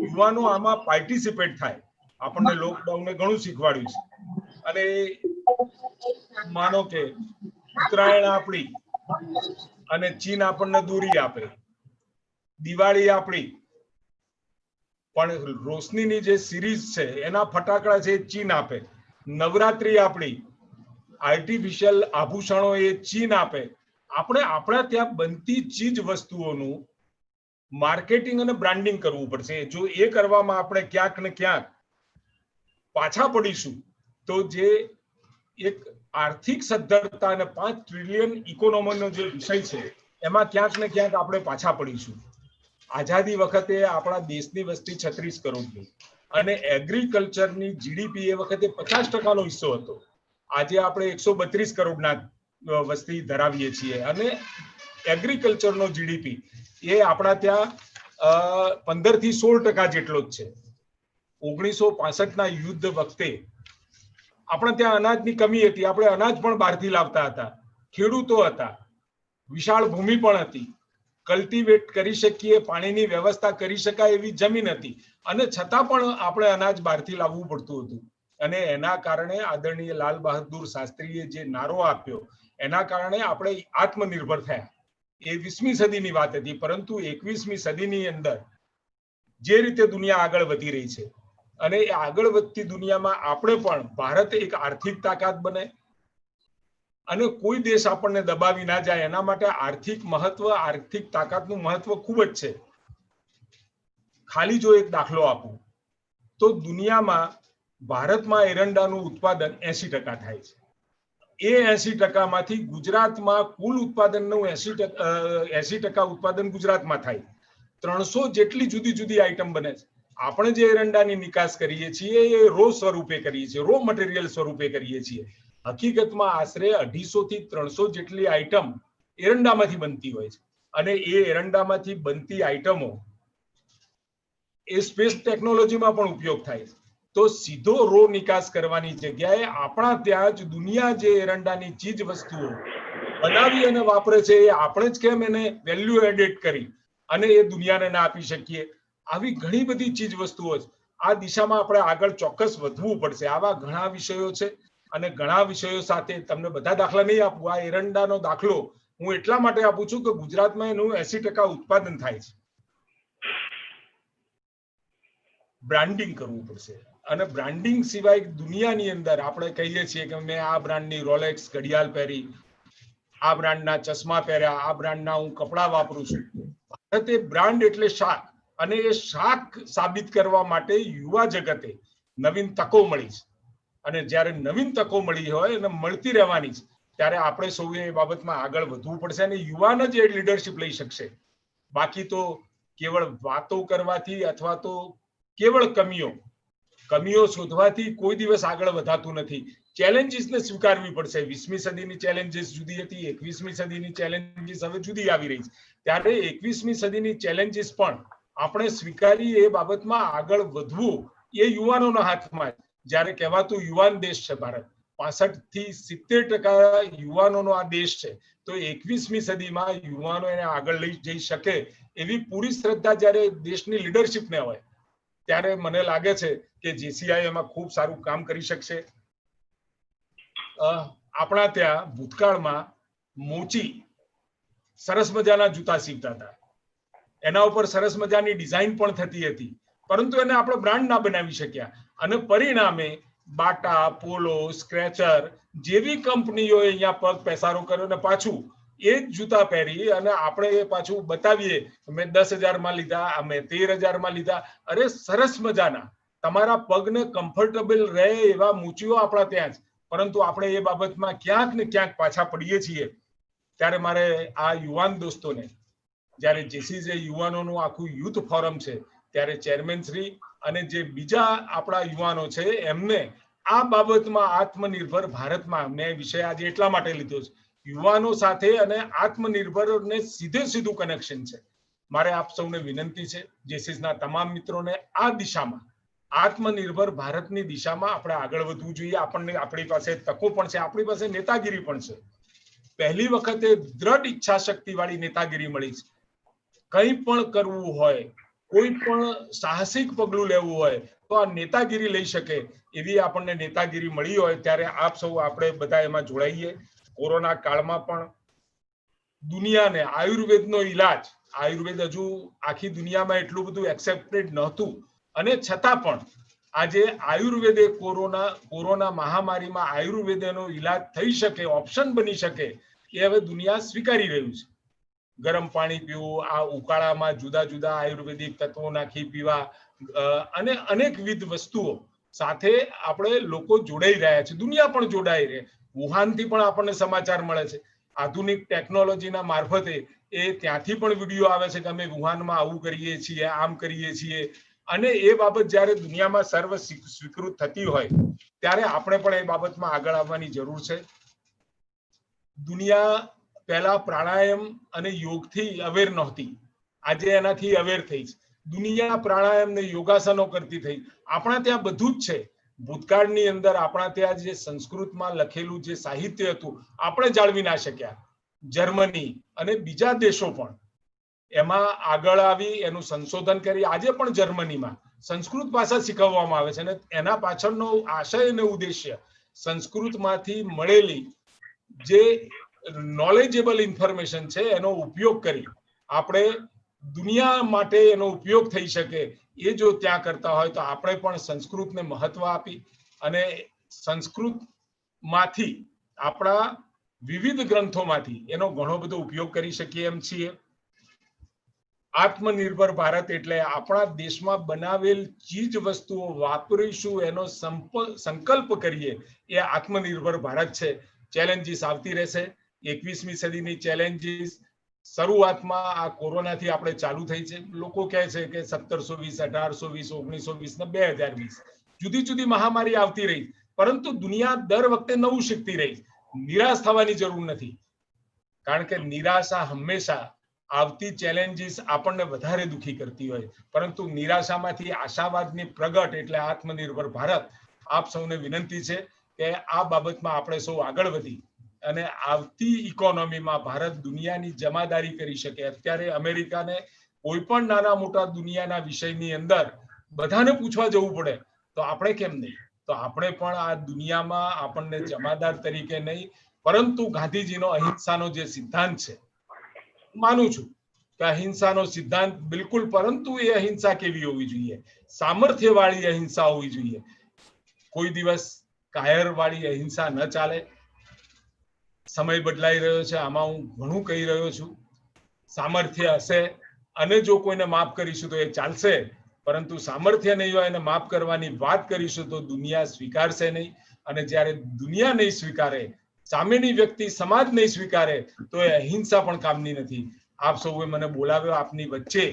યુવાનો આમાં પાર્ટિસિપેટ થાય. આપણને લોકડાઉને ઘણું શીખવાડ્યું છે. અને માનો કે ઉત્તરાયણ આપણી અને ચીન આપણને દોરી આપે, દિવાળી આપણી પણ રોશનીની જે સિરીઝ છે એના ફટાકડા છે ચીન આપે, નવરાત્રી આપણી આર્ટિફિશિયલ આભૂષણો એ ચીન આપે. આપણે આપણા ત્યાં બનતી ચીજ વસ્તુઓનું માર્કેટિંગ અને બ્રાન્ડિંગ કરવું પડશે. જો એ કરવામાં આપણે ક્યાંક ને ક્યાંક પાછા પડીશું તો જે એક આર્થિક સદ્ધરતા અને 5 ટ્રિલિયન ઇકોનોમીનો જે વિષય છે એમાં ક્યાંક ને ક્યાંક આપણે પાછા પડીશું. આઝાદી વખતે આપણા દેશની વસ્તી 36 કરોડની અને એગ્રીકલ્ચરની જીડીપી એ વખતે 50% હિસ્સો હતો. આજે આપણે 132 કરોડના વસ્તી ધરાવીએ છીએ અને એગ્રીકલ્ચરનો જીડીપી એ આપણા ત્યાં 15 થી 16% જેટલો જ છે. 1965ના યુદ્ધ વખતે આપણે ત્યાં અનાજની કમી હતી, આપણે અનાજ પણ બહારથી લાવતા હતા, ખેડૂતો હતા, વિશાળ ભૂમિ પણ હતી, કલ્ટિવેટ કરી શકીએ, પાણીની વ્યવસ્થા કરી શકાય એવી જમીન હતી અને છતાં પણ આપણે અનાજ બહારથી લાવવું પડતું હતું. અને એના કારણે આદરણીય લાલ બહાદુર શાસ્ત્રીએ જે નારો આપ્યો એના કારણે આપણે આત્મનિર્ભર થયા. એ 20મી સદીની વાત હતી, પરંતુ 21મી સદીની અંદર જે રીતે દુનિયા આગળ વધી રહી છે અને એ આગળ વધતી દુનિયામાં આપણે પણ ભારત એક આર્થિક તાકાત બને અને કોઈ દેશ આપણને દબાવી ના જાય એના માટે આર્થિક તાકાતનું મહત્વ ખૂબ જ છે. ખાલી જો એક દાખલો આપું તો દુનિયામાં ભારતમાં એરંડાનું ઉત્પાદન 80% થાય છે. એ 80%માંથી ગુજરાતમાં કુલ ઉત્પાદનનું 80% ઉત્પાદન ગુજરાતમાં થાય. 300 જેટલી જુદી જુદી આઈટમ બને છે. આપણે જે એરંડાની નિકાસ કરીએ છીએ એ રો સ્વરૂપે કરીએ છીએ, રો મટીરિયલ સ્વરૂપે કરીએ છીએ. હકીકતમાં આશરે 250 થી 300 જેટલી આઈટમ એરંડામાંથી બનતી હોય છે અને એ એરંડામાંથી બનતી આઈટમો એ સ્પેસ ટેકનોલોજીમાં પણ ઉપયોગ થાય છે. તો સીધો રો નિકાસ કરવાની જગ્યાએ આપણા ત્યાં જ દુનિયા જે એરંડાની ચીજ વસ્તુઓ બનાવી અને વાપરે છે એ આપણે જ કેમ એને વેલ્યુ એડેડ કરી અને એ દુનિયાને ના આપી શકીએ? આવી ઘણી બધી ચીજ વસ્તુઓ છે. આ દિશામાં આપણે આગળ ચોક્કસ વધવું પડશે. આવા ઘણા વિષયો છે અને ઘણા વિષયો સાથે તમને બધા દાખલા નહીં આપું. આ એરંડાનો દાખલો હું એટલા માટે આપું છું કે ગુજરાતમાં એનું 80% ઉત્પાદન થાય છે. બ્રાન્ડિંગ કરવું પડશે અને બ્રાન્ડિંગ સિવાય દુનિયાની અંદર આપણે કહીએ છીએ કે મેં આ બ્રાન્ડની રોલેક્સ ઘડિયાળ પહેરી, આ બ્રાન્ડના ચશ્મા પહેર્યા, આ બ્રાન્ડના હું કપડા વાપરું છું. ભારતે બ્રાન્ડ એટલે શાખ અને એ શાખ સાબિત કરવા માટે યુવા જગતે નવીન તકો મળી છે અને જ્યારે નવીન તકો મળી હોય અને મળતી રહેવાની છે ત્યારે આપણે સૌએ એ બાબતમાં આગળ વધવું પડશે અને યુવાન જ એ લીડરશિપ લઈ શકશે. બાકી તો કેવળ વાતો કરવાથી અથવા તો કેવળ કમીઓ શોધવાથી કોઈ દિવસ આગળ વધાતું નથી. ચેલેન્જીસને સ્વીકારવી પડશે. 20મી સદીની ચેલેન્જીસ જુદી હતી, 21મી સદીની ચેલેન્જીસ હવે જુદી આવી રહી છે. ત્યારે 21મી સદીની ચેલેન્જીસ પણ આપણે સ્વીકારી એ બાબતમાં આગળ વધવું એ યુવાનોના હાથમાં. જ્યારે કહેવાતું યુવાન દેશ છે ભારત, 65 થી 70% યુવાનોનો આ દેશ છે. તો 21મી સદીમાં યુવાનો એને આગળ લઈ જઈ શકે એવી પૂરી શ્રદ્ધા જ્યારે દેશની લીડરશિપને હોય ત્યારે મને લાગે છે કે જેસીઆઈ એમાં ખૂબ સારું કામ કરી શકશે. આપણા ત્યાં ભૂતકાળમાં મોચી સરસ મજાના જૂતા સીવતા હતા. એના ઉપર સરસ મજાની ડિઝાઇન પણ થતી હતી, પરંતુ એને આપણે બ્રાન્ડ ના બનાવી શક્યા અને પરિણામે બાટા, પોલો, સ્ક્રેચર જેવી કંપનીઓએ અહીંયા પગ પેસારો કર્યો ને પાછું એ જ જૂતા પહેરી અને આપણે એ પાછું બતાવીએ મેં 10,000માં લીધા, અમે 13,000માં લીધા. અરે સરસ મજાના તમારા પગને કમ્ફર્ટેબલ રહે એવા મૂચીઓ આપણા ત્યાં જ, પરંતુ આપણે એ બાબતમાં ક્યાંક ને ક્યાંક પાછા પડીએ છીએ. ત્યારે મારે આ યુવાન દોસ્તોને, જ્યારે જેસી જે યુવાનોનું આખું યુથ ફોરમ છે ત્યારે ચેરમેન શ્રી અને જે બીજા આપણા યુવાનો છે એમને આ બાબતમાં આત્મનિર્ભર ભારતમાં, મેં વિષય આજે એટલા માટે લીધો છે, યુવાનો સાથે અને આત્મનિર્ભરને સીધું કનેક્શન છે. મારે આપ સૌને વિનંતી છે, જેસીસના તમામ મિત્રોને, આ દિશામાં આત્મનિર્ભર ભારતની દિશામાં આપણે આગળ વધવું જોઈએ. આપણી પાસે તકો પણ છે, આપણી પાસે નેતાગીરી પણ છે. પહેલી વખતે દ્રઢ ઈચ્છા શક્તિ વાળી નેતાગીરી મળી છે. કંઈ પણ કરવું હોય, કોઈ પણ સાહસિક પગલું લેવું હોય તો આ નેતાગીરી લઈ શકે એવી આપણને નેતાગીરી મળી હોય ત્યારે આપ સૌ આપણે બધા એમાં જોડાઈએ. કોરોના કાળમાં પણ દુનિયાને આયુર્વેદનો ઈલાજ, આયુર્વેદ હજુ આખી દુનિયામાં એટલું બધું એક્સેપ્ટેડ નહોતું અને છતાં પણ આજે આયુર્વેદે કોરોના મહામારીમાં આયુર્વેદનો ઈલાજ થઈ શકે, ઓપ્શન બની શકે એ હવે દુનિયા સ્વીકારી રહ્યું છે. ગરમ પાણી પીવું, આ ઉકાળામાં જુદા જુદા આયુર્વેદિક તત્વો નાખી પીવા અને અનેકવિધ વસ્તુઓ સાથે આપણે લોકો જોડાઈ રહ્યા છે. દુનિયા પણ જોડાઈ રહે. વુહાનથી પણ આપણને સમાચાર મળે છે. આધુનિક ટેકનોલોજીના મારફતે એ ત્યાંથી પણ વિડીયો આવે છે કે અમે વુહાનમાં આવું કરીએ છીએ, આમ કરીએ છીએ. અને એ બાબત જ્યારે દુનિયામાં સર્વ સ્વીકૃત થતી હોય ત્યારે આપણે પણ એ બાબતમાં આગળ આવવાની જરૂર છે. દુનિયા પહેલા પ્રાણાયામ અને યોગથી અવેર નહોતી, આજે એનાથી અવેર થઈ છે. દુનિયા પ્રાણાયામ ને યોગાસનો કરતી થઈ. આપણા ત્યાં બધું જ છે. ભૂતકાળની અંદર આપણા ત્યાં જે સંસ્કૃતમાં લખેલું જે સાહિત્ય હતું આપણે જાળવી ના શક્યા. જર્મની અને બીજા દેશો પણ એમાં આગળ આવી એનું સંશોધન કરી આજે પણ જર્મનીમાં સંસ્કૃત ભાષા શીખવવામાં આવે છે અને એના પાછળનો આશય અને ઉદ્દેશ્ય સંસ્કૃતમાંથી મળેલી જે નોલેજેબલ ઇન્ફોર્મેશન છે એનો ઉપયોગ કરી આપણે દુનિયા માટે એનો ઉપયોગ થઈ શકે એ જો ત્યાં કરતા હોય તો આપણે પણ સંસ્કૃતને મહત્વ આપી અને સંસ્કૃતમાંથી આપણા વિવિધ ગ્રંથોમાંથી એનો ઘણો બધો ઉપયોગ કરી શકીએ એમ છીએ. આત્મનિર્ભર ભારત એટલે આપણા દેશમાં બનાવેલ ચીજ વસ્તુઓ વાપરીશું એનો સંકલ્પ કરીએ એ આત્મનિર્ભર ભારત છે. ચેલેન્જીસ આવતી રહેશે. 21મી સદીની ચેલેન્જીસ શરૂઆતમાં આ કોરોનાથી આપણે ચાલુ થઈ છે. લોકો કહે છે કે 1720, 1820, 1920 ને 2020 જુદી જુદી મહામારી આવતી રહી, પરંતુ દુનિયા દર વખતે નવું શીખતી રહી. નિરાશ થવાની જરૂર નથી, કારણ કે નિરાશા હંમેશા આવતી ચેલેન્જીસ આપણને વધારે દુખી કરતી હોય, પરંતુ નિરાશામાંથી આશાવાદની પ્રગટ એટલે આત્મનિર્ભર ભારત. આપ સૌને વિનંતી છે કે આ બાબતમાં આપણે સૌ આગળ વધી અને આવતી ઇકોનોમીમાં ભારત દુનિયાની જમાદારી કરી શકે. અત્યારે અમેરિકાને કોઈ પણ નાના મોટા દુનિયાના વિષયની અંદર બધાને પૂછવા જવું પડે, તો આપણે કેમ નહીં? તો આપણે પણ આ દુનિયામાં આપણને જમાદાર તરીકે નહીં, પરંતુ ગાંધીજીનો અહિંસાનો જે સિદ્ધાંત છે, માનું છું કે અહિંસાનો સિદ્ધાંત બિલકુલ, પરંતુ એ અહિંસા કેવી હોવી જોઈએ? સામર્થ્યવાળી અહિંસા હોવી જોઈએ. કોઈ દિવસ કાયરવાળી અહિંસા ન ચાલે. સમય બદલાઈ રહ્યો છે, આમાં હું ઘણું કહી રહ્યો છું. સામર્થ્ય હશે અને જો કોઈને માફ કરીશું તો એ ચાલશે, પરંતુ સામર્થ્ય નહીં હોય અને માફ કરવાની વાત કરીશું તો દુનિયા સ્વીકારશે નહીં. અને જ્યારે દુનિયા નહીં સ્વીકારે, સામેની વ્યક્તિ સમાજ નહીં સ્વીકારે, તો એ અહિંસા પણ કામની નથી. આપ સૌએ મને બોલાવ્યો આપની વચ્ચે,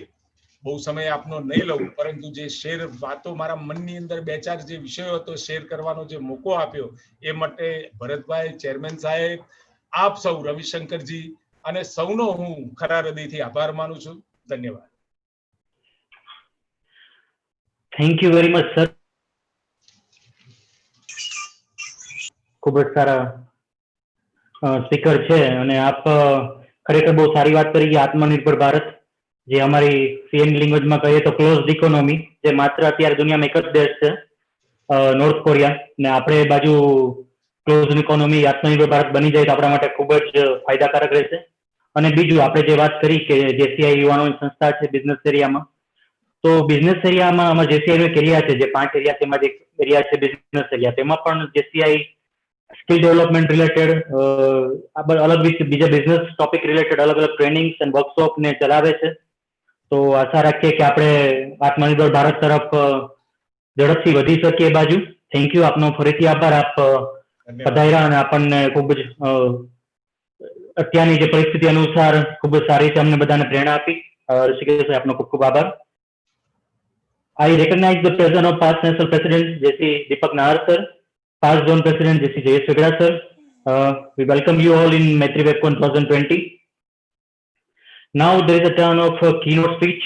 બહુ સમય આપનો નહીં લઉં, પરંતુ જે શેર વાતો મારા મનની અંદર બે ચાર જે વિષયો હતો શેર કરવાનો જે મોકો આપ્યો એ માટે ભરતભાઈ, ચેરમેન સાહેબ, આપ સૌ, રવિશંકરજી અને સૌનો હું ખરા હૃદયથી આભાર માનું છું. ધન્યવાદ. Thank you very much sir. ખૂબ જ સારા સ્પીકર છે અને આપ ખરેખર બહુ સારી વાત કરી કે આત્મનિર્ભર ભારત, જે અમારી સીએન લેંગ્વેજમાં કહીએ તો ક્લોઝડ ઇકોનોમી, જે માત્ર અત્યારે દુનિયામાં એક જ દેશ છે, નોર્થ કોરિયા, ને આપણે એ બાજુ ક્લોઝડ ઇકોનોમી આત્મનિર્ભર ભારત બની જાય તો આપણા માટે ખૂબ જ ફાયદાકારક રહેશે. અને બીજું આપણે જે વાત કરી કે જેસીઆઈ યુવાનોની સંસ્થા છે બિઝનેસ એરિયામાં, તો બિઝનેસ એરિયામાં અમારા જેસીઆઈ એક એરિયા છે, જે 5 એરિયા તેમાં એક એરિયા છે બિઝનેસ એરિયા. તેમાં પણ જેસીઆઈ સ્કિલ ડેવલપમેન્ટ રિલેટેડ અલગ બીજા બિઝનેસ ટોપિક રિલેટેડ અલગ અલગ ટ્રેનિંગ્સ અને વર્કશોપ ને ચલાવે છે. તો આશા રાખીએ કે આપણે આત્મનિર્ભર ભારત તરફ ઝડપથી વધી શકીએ બાજુ. Thank you. આપનો ફરીથી આભાર. આપ પધાર્યા અને આપણને ખૂબ જ અત્યારની જે પરિસ્થિતિ અનુસાર ખૂબ જ સારી રીતે અમને બધાને પ્રેરણા આપી. ઋષિકેશ, આપનો ખૂબ ખૂબ આભાર. I recognize the presence of past national president J.C. Deepak Nahar sir, past zone president J.C. Jayesh Vegada sir. We welcome you all in Maitri WebCon 2020. Now there is a turn of a keynote speech.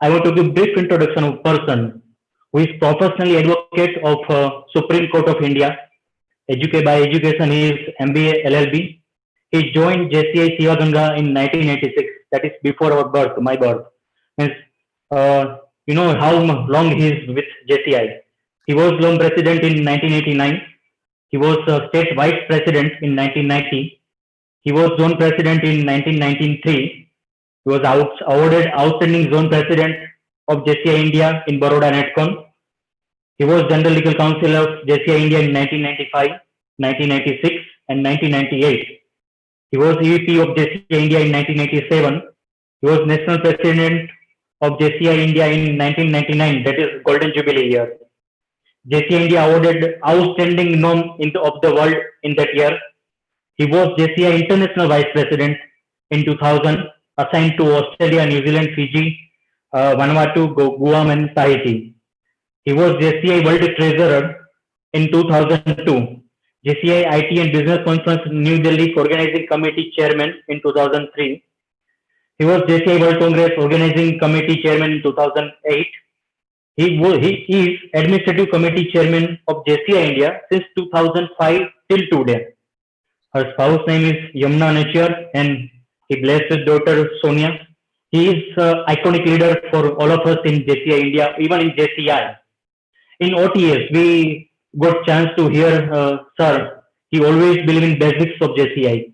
I want to give brief introduction of a person who is professionally advocate of Supreme Court of India. By education he is MBA LLB. He joined JCI Sivaganga in 1986. That is before our birth, my birth. Means, you know how long he is with JCI. He was zone president in 1989. He was state vice president in 1990. He was zone president in 1993. He was awarded outstanding zone president of JCI India in Baroda Netcon. He was general legal counsel of JCI India in 1995, 1996 and 1998. He was EVP of JCI India in 1987. He was national president of JCI India in 1999, that is Golden Jubilee year. JCI India awarded outstanding norm of the world in that year. He was JCI International Vice President in 2000, assigned to Australia, New Zealand, Fiji, Vanuatu, Guam and Tahiti. He was JCI World Treasurer in 2002, JCI IT and Business Conference New Delhi Organizing Committee Chairman in 2003. He was JCI World Congress Organizing Committee Chairman in 2008. He is Administrative Committee Chairman of JCI India since 2005 till today. Her spouse name is Yamuna Nachar and he blessed his daughter Sonia. He is iconic leader for all of us in JCI India, even in JCI. In OTS, we got chance to hear sir. He always believed in basics of JCI.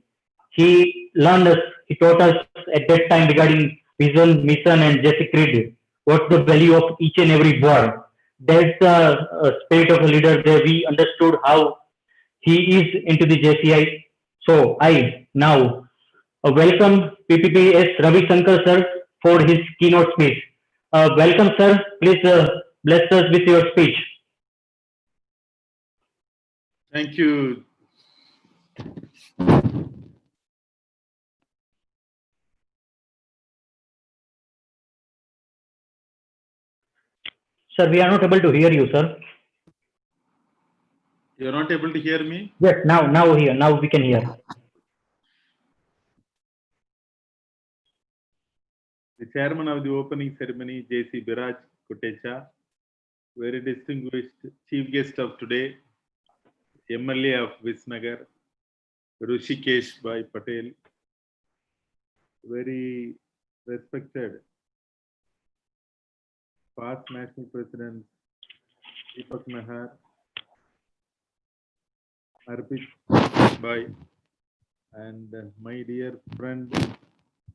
he learned us, he taught us at that time regarding vision, mission, and JC Creed. What's the value of each and every word? That's the spirit of a leader. There we understood how he is into the JCI. So I now welcome PPPS Ravi Shankar sir for his keynote speech. Welcome sir. Please bless us with your speech. Thank you. Sir, we are not able to hear you, sir. You're not able to hear me? Yes, now we can hear. The chairman of the opening ceremony, J.C. Biraj Kotecha, very distinguished chief guest of today, MLA of Visnagar, Rushikesh Bhai Patel, very respected past national president Deepak Nahar, Arpit Bhai, and my dear friend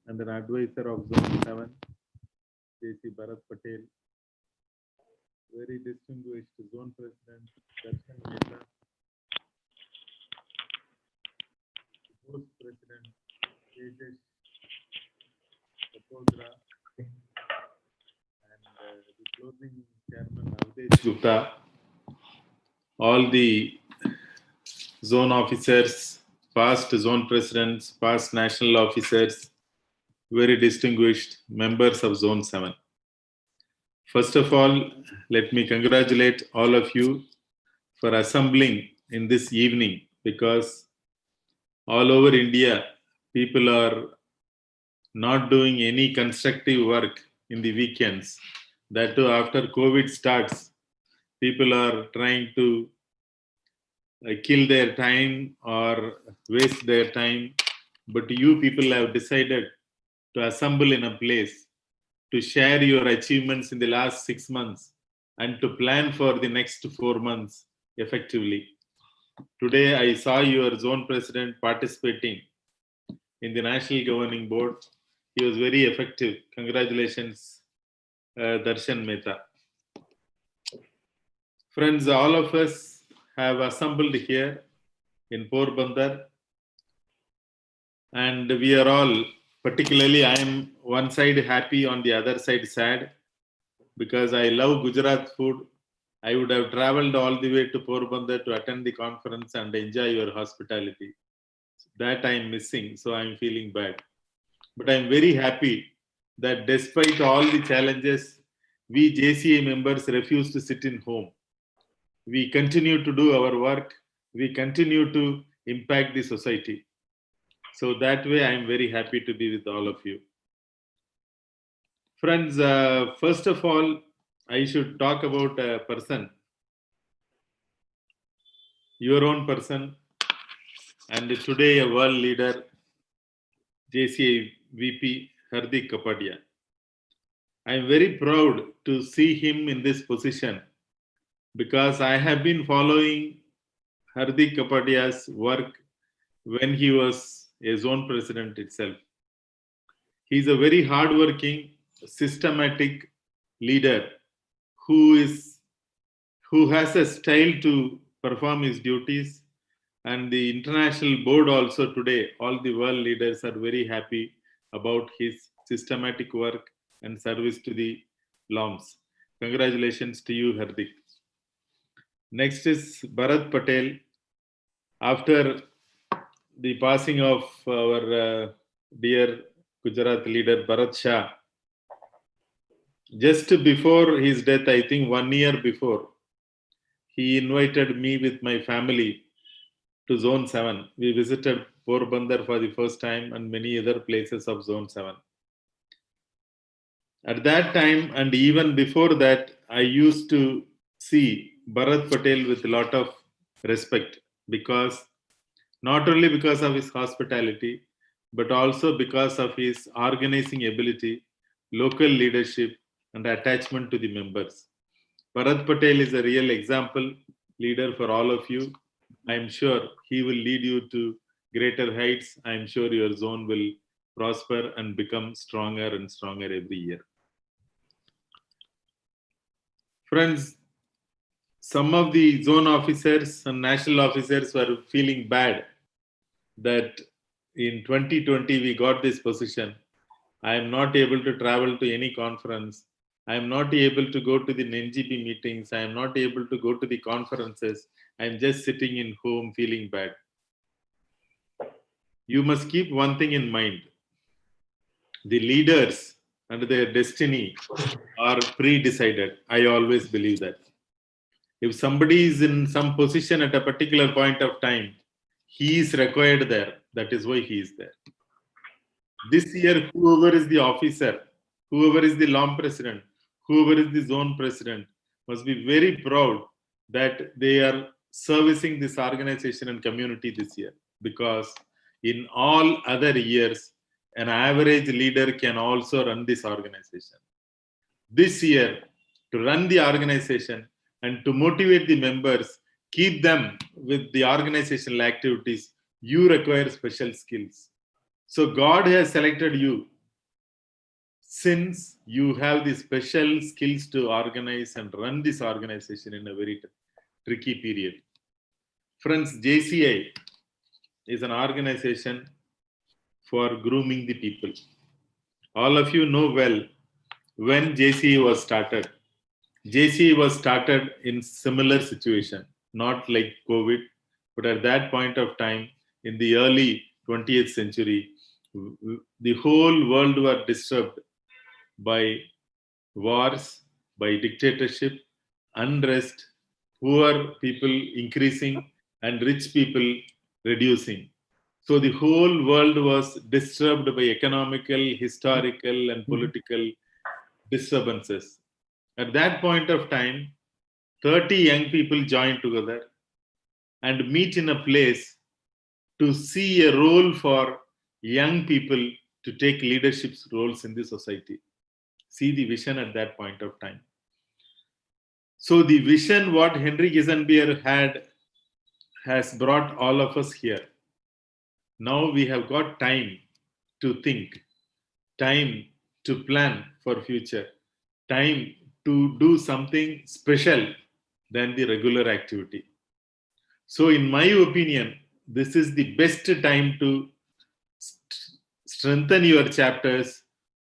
and an advisor of Zone 7, J.C. Bharat Patel, very distinguished Zone President Darshan Mehta, Post President Tejas Kapodra, and the closing chairman Avdesh Gupta, all the zone officers, past zone presidents, past national officers, very distinguished members of Zone 7. First of all, let me congratulate all of you for assembling in this evening, because all over India, people are not doing any constructive work in the weekends. That too, after COVID starts, people are trying to kill their time or waste their time. But you people have decided to assemble in a place to share your achievements in the last 6 months and to plan for the next 4 months effectively. Today, I saw your zone president participating in the National Governing Board. He was very effective. Congratulations, Darshan Mehta. Friends, all of us have assembled here in Porbandar, and we are all, particularly I am one side happy, on the other side sad, because I love Gujarat food. I would have traveled all the way to Porbandar to attend the conference and enjoy your hospitality. That I am missing, so I am feeling bad. But I am very happy that despite all the challenges, we JCA members refuse to sit in home. We continue to do our work. We continue to impact the society. So that way, I am very happy to be with all of you. Friends, first of all, I should talk about a person, your own person, and today a world leader, JCA VP Hardik Kapadia. I am very proud to see him in this position, because I have been following Hardik Kapadia's work when he was a zone president itself. He is a very hardworking, systematic leader who has a style to perform his duties, and the international board also today, all the world leaders are very happy about his systematic work and service to the LOMS. Congratulations to you, Hardik. Next is Bharat Patel. After the passing of our dear Gujarat leader Bharat Shah, just before his death, I think 1 year before, he invited me with my family to Zone 7. We visited Porbandar for the first time and many other places of Zone 7. At that time, and even before that, I used to see Bharat Patel with a lot of respect, because not only because of his hospitality, but also because of his organizing ability, local leadership, and attachment to the members. Bharat Patel is a real example leader for all of you. I am sure he will lead you to greater heights. I'm sure your zone will prosper and become stronger and stronger every year. Friends, some of the zone officers and national officers were feeling bad that in 2020 we got this position. I am not able to travel to any conference. I am not able to go to the NGP meetings. I am not able to go to the conferences. I am just sitting in home feeling bad. You must keep one thing in mind. The leaders and their destiny are pre-decided. I always believe that. If somebody is in some position at a particular point of time, he is required there. That is why he is there. This year, whoever is the officer, whoever is the LOM president, whoever is the zone president, must be very proud that they are servicing this organization and community this year. Because in all other years, an average leader can also run this organization. This year, to run the organization and to motivate the members, keep them with the organizational activities, you require special skills. So God has selected you since you have the special skills to organize and run this organization in a very tricky period. Friends, JCI is an organization for grooming the people. All of you know well when JCI was started. JCI was started in similar situation, not like COVID, but at that point of time, in the early 20th century, the whole world were disturbed by wars, by dictatorship, unrest, poor people increasing and rich people reducing. So the whole world was disturbed by economical, historical, and political disturbances. At that point of time, 30 young people joined together and meet in a place to see a role for young people to take leadership roles in the society. See the vision at that point of time. So the vision what Henry Gisenbier had has brought all of us here. Now we have got time to think, time to plan for future, time to do something special than the regular activity. So in my opinion, this is the best time to strengthen your chapters,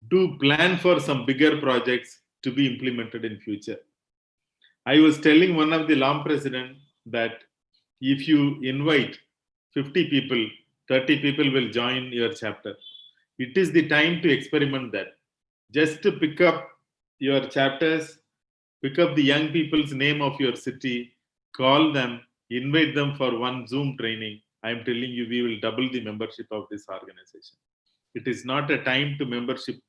to plan for some bigger projects to be implemented in future. I was telling one of the LOM president that if you invite 50 people, 30 people will join your chapter. It is the time to experiment that. Just to pick up your chapters, pick up the young people's name of your city, call them, invite them for one Zoom training. I am telling you, we will double the membership of this organization. It is not a time to membership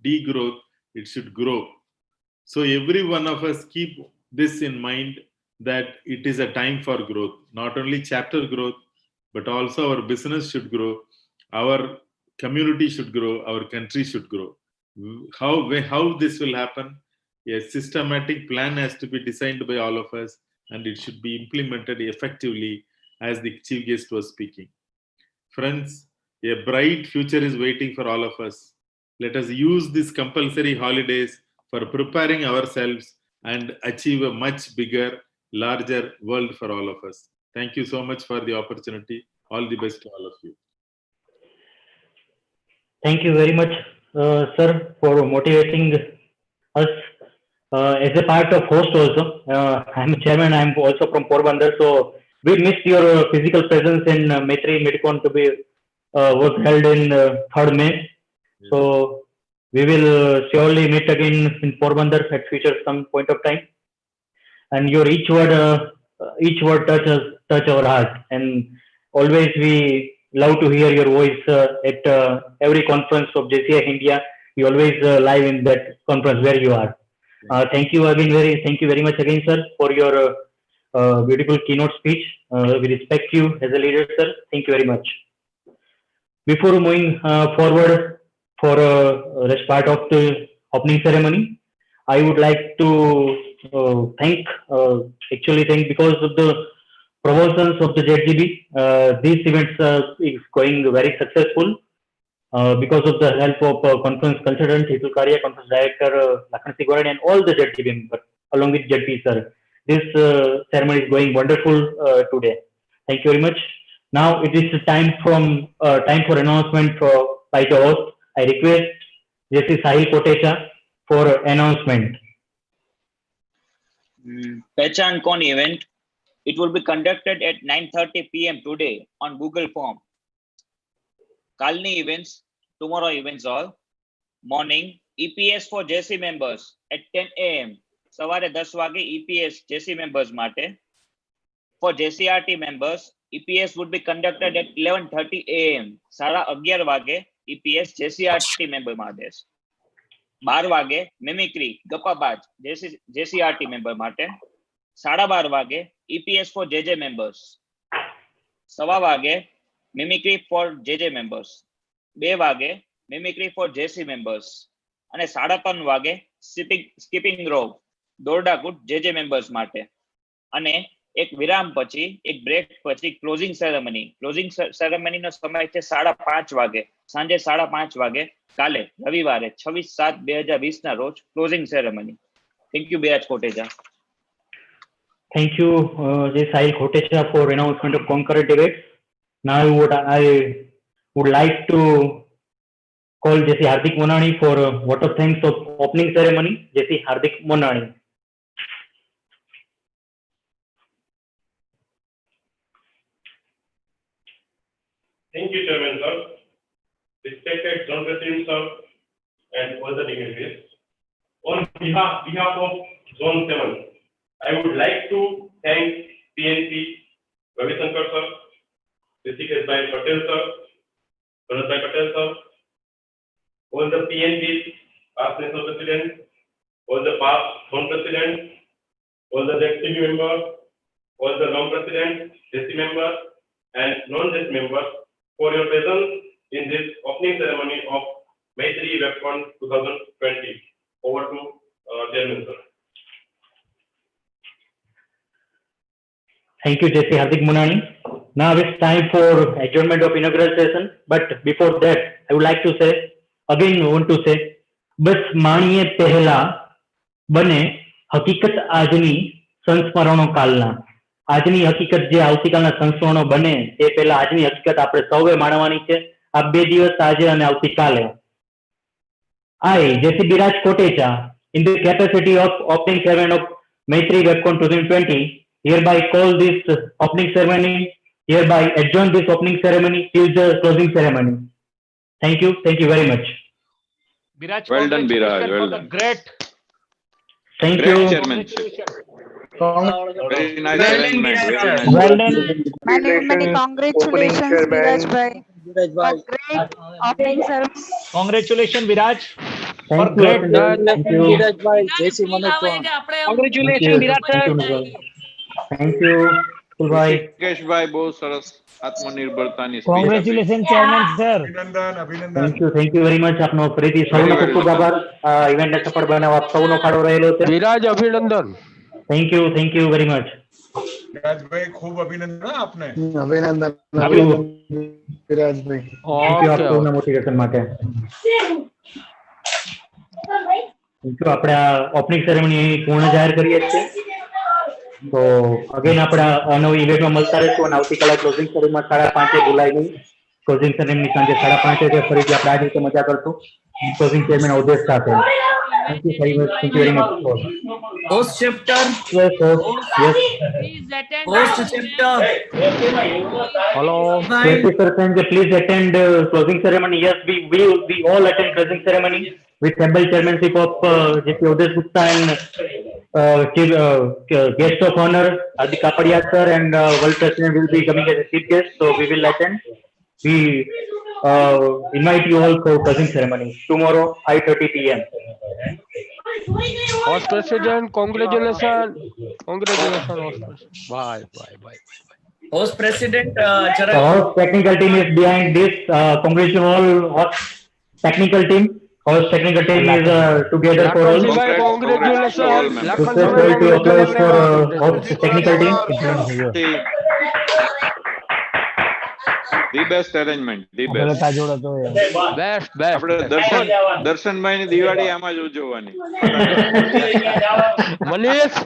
degrowth, it should grow. So every one of us keep this in mind that it is a time for growth, not only chapter growth, but also our business should grow, our community should grow, our country should grow. How this will happen? A systematic plan has to be designed by all of us, and it should be implemented effectively, as the chief guest was speaking. Friends, a bright future is waiting for all of us. Let us use these compulsory holidays for preparing ourselves and achieve a much bigger, larger world for all of us. Thank you so much for the opportunity. All the best to all of you. Thank you very much, sir, for motivating us. As a part of host also, I'm a chairman, I'm also from Porbandar, so we missed your physical presence in Maitri Midcon to be was held in 3rd May. So we will surely meet again in Porbandar at future some point of time. And your each word touch our heart, and always we love to hear your voice at every conference of JCI India. You always live in that conference where you are. Thank you very much again, sir, for your beautiful keynote speech. We respect you as a leader, sir. Thank you very much. Before moving forward for rest part of the opening ceremony, I would like to thank because of the promotions of the ZGB. These events is going very successful because of the help of conference consultant Hitul Karia, conference director Lakhan Sigorani, and all the ZGB members along with ZP sir. This ceremony is going wonderful today. Thank you very much. Now it is time for announcement by the host. I request J.C. Sahil Kotecha for announcement. Pehchan Con event. It will be conducted at 9:30 p.m. today on Google Form. Kalni events, tomorrow events all. Morning, EPS for JC members at 10 a.m. સવારે 10 વાગે EPS JC members માટે. For JCRT members, EPS would be conducted at 11:30 a.m. 11:30 વાગે EPS JCRT member માટે. 12 વાગે mimicry ગપ્પાબાજ JCRT member માટે. 12:30 વાગે EPS for JJ members. 1:15 વાગે mimicry for JJ members. 2 વાગે મિમિક્રી for JC members. અને 3:30 વાગે સ્કીપિંગ રોપ દોરડાકૂટ JJ members માટે. અને એક વિરામ પછી એક બ્રેક પછી ક્લોઝિંગ સેરેમની નો સમય છે 5:30 વાગે સાંજે 5:30 વાગે કાલે રવિવારે 26/7/2020 ના રોજ closing ceremony. Thank you Biraj Kotecha. Thank you, J. Sahil Kotecha, for announcement of concurrent events. Now I would like to call J.C. Hardik Monani for vote of thanks of opening ceremony. J.C. Hardik Monani. Thank you, Chairman sir. Respected Zone President sir and all the dignitaries. On behalf of Zone 7, I would like to thank PNP Ravi Shankar sir, Hrishikesh Bhai Patel sir, Bharat Bhai Patel sir, all the PNPs, past national president, all the past zone president, all the ZCB members, all the non president, JC members, and non-JC members for your presence in this opening ceremony of Maitri WebCon 2020. Over to Chairman sir. Thank you, J.C. Hardik Monani. Now it's time for adjournment of inaugural session. But before that, I would like to say, again I want to say, બસ માણીએ પહેલા બને હકીકત આજની સંસ્મરણો કાલના. આજની હકીકત જે આવતીકાલના સંસ્મરણો બને તે પહેલા આજની હકીકત આપણે સૌએ માણવાની છે. આ 2 દિવસ આજે અને આવતીકાલે. I, J.C. Biraj Kotecha, in the capacity of opening ceremony of Maitri WebCon 2020, hereby call this opening ceremony, hereby adjourn this opening ceremony till the closing ceremony. Thank you very much. Biraj, well done, Biraj. Well done. Great. Thank Great you. chairmanship. Very nice arrangement. Very nice. Well done. Many congratulations, Biraj bhai. For great opening ceremony. Congratulations, Biraj. Thank For you. great Thank you. Congratulations, Biraj sir. Thank you. Bye. Hitesh ભાઈ બહુ સરસ આત્મનિર્ભરતાની speech આપી. Congratulations, Chairman sir. Thank you very much. આપનો ફરીથી સૌનો ખૂબ ખૂબ આભાર. આ ઇવેન્ટને સફળ બનાવવા આપ સૌનો ફાળો રહેલો છે. વિરાજ અભિનંદન. Thank you very much. વિરાજભાઈ ખૂબ અભિનંદન આપને. વિરાજભાઈ. Thank you આપના મોટિવેશન માટે. Thank you. આપણે આ ઓપનિંગ સેરેમની પૂર્ણ જાહેર કરીએ છીએ. તો અગેન આપણે નવી ઇવેન્ટમાં મળતા રહીશું અને આવતીકાલે ક્લોઝિંગ સેરેમનીમાં 5:30 ભૂલાઈ ગઈ. ક્લોઝિંગ સેરેમની સાંજે 5:30 ફરીથી આપણે આ રીતે મજા કરશું ક્લોઝિંગ સેરેમનીના ઉદ્દેશ સાથે. Thank you very much. Host chapter. Yes. Please attend. Host chapter. Hello. Yes, sir. Please attend closing ceremony. Yes, we all attend closing ceremony with humble chairmanship of J.P. Udesh Gupta and guest of honor Hardik Kapadia sir and world president will be coming as a chief guest. So we will attend. We invite you all for closing ceremony tomorrow 5:30 p.m. Host President, congratulations. Host President. Bye. Host President. The host technical team is behind this. Congratulations all host technical team. Host technical team is together for all. Congratulations. To applause for host technical team. The best arrangement, the best. Best best આપણે દર્શનભાઈ ની દિવાળી આમાં જ ઉજવવાની. મનીષ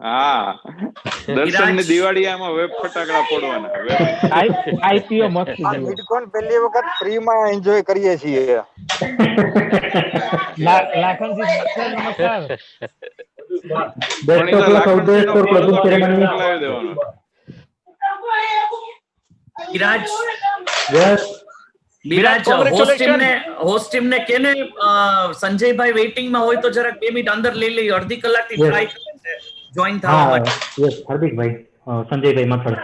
હા, દર્શન ની દિવાળી આમાં web ફટાકડા ફોડવાના. આઈપીઓ મસ્ત મિડકોન પહેલી વખત ફ્રી માં એન્જોય કરીએ છીએ. લાખનજી સર નમસ્કાર. Best of luck out there for closing ceremony. Viraj Yes. Viraj host team ને કેને સંજયભાઈ વેઇટિંગ માં હોય તો જરાક 2 મિનિટ અંદર લઈ લઈ, અડધી કલાક થી Yes. ટ્રાય કરે છે જોઈન થવા હા, માટે. yes, Hardikbhai, Sanjaybhai મથડ.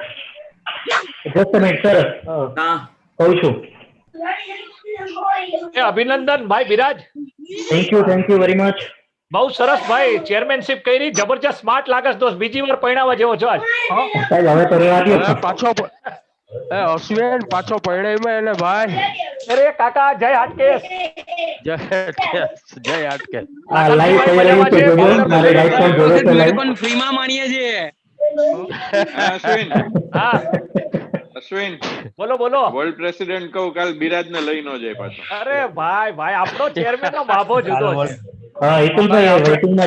Just a minute, sir. હા, કહું છું. અભિનંદન ભાઈ Viraj, Thank you very much. બહુ સરસ ભાઈ, ચેરમેનશિપ કરી, જબરજસ્ત સ્માર્ટ લાગે દોસ્ત, બીજી વાર પરણાવા જેવો છો આજ. સાહેબ હવે તો રહેવા દ્યો. પાછો અશ્વિન પાછો પરણાઈમાં એને ભાઈ. અરે કાકા જય હાટકેશ. જય હાટકેશ. આ લાઈવ થઈ રહ્યું છે, જોજો. મારે રાઈટ પર જોડે છે લાઈવ. ફ્રી માં માણીએ છીએ. અશ્વિન, હા અશ્વિન, બોલો બોલો. વર્લ્ડ પ્રેસિડેન્ટ કહું કાલ બિરાજ ને લઈ નો જાય પાછો. અરે ભાઈ આપણો ચેરમેન નો બાબો જુદો છે. હા, હિતુલભાઈ વેઇટિંગમાં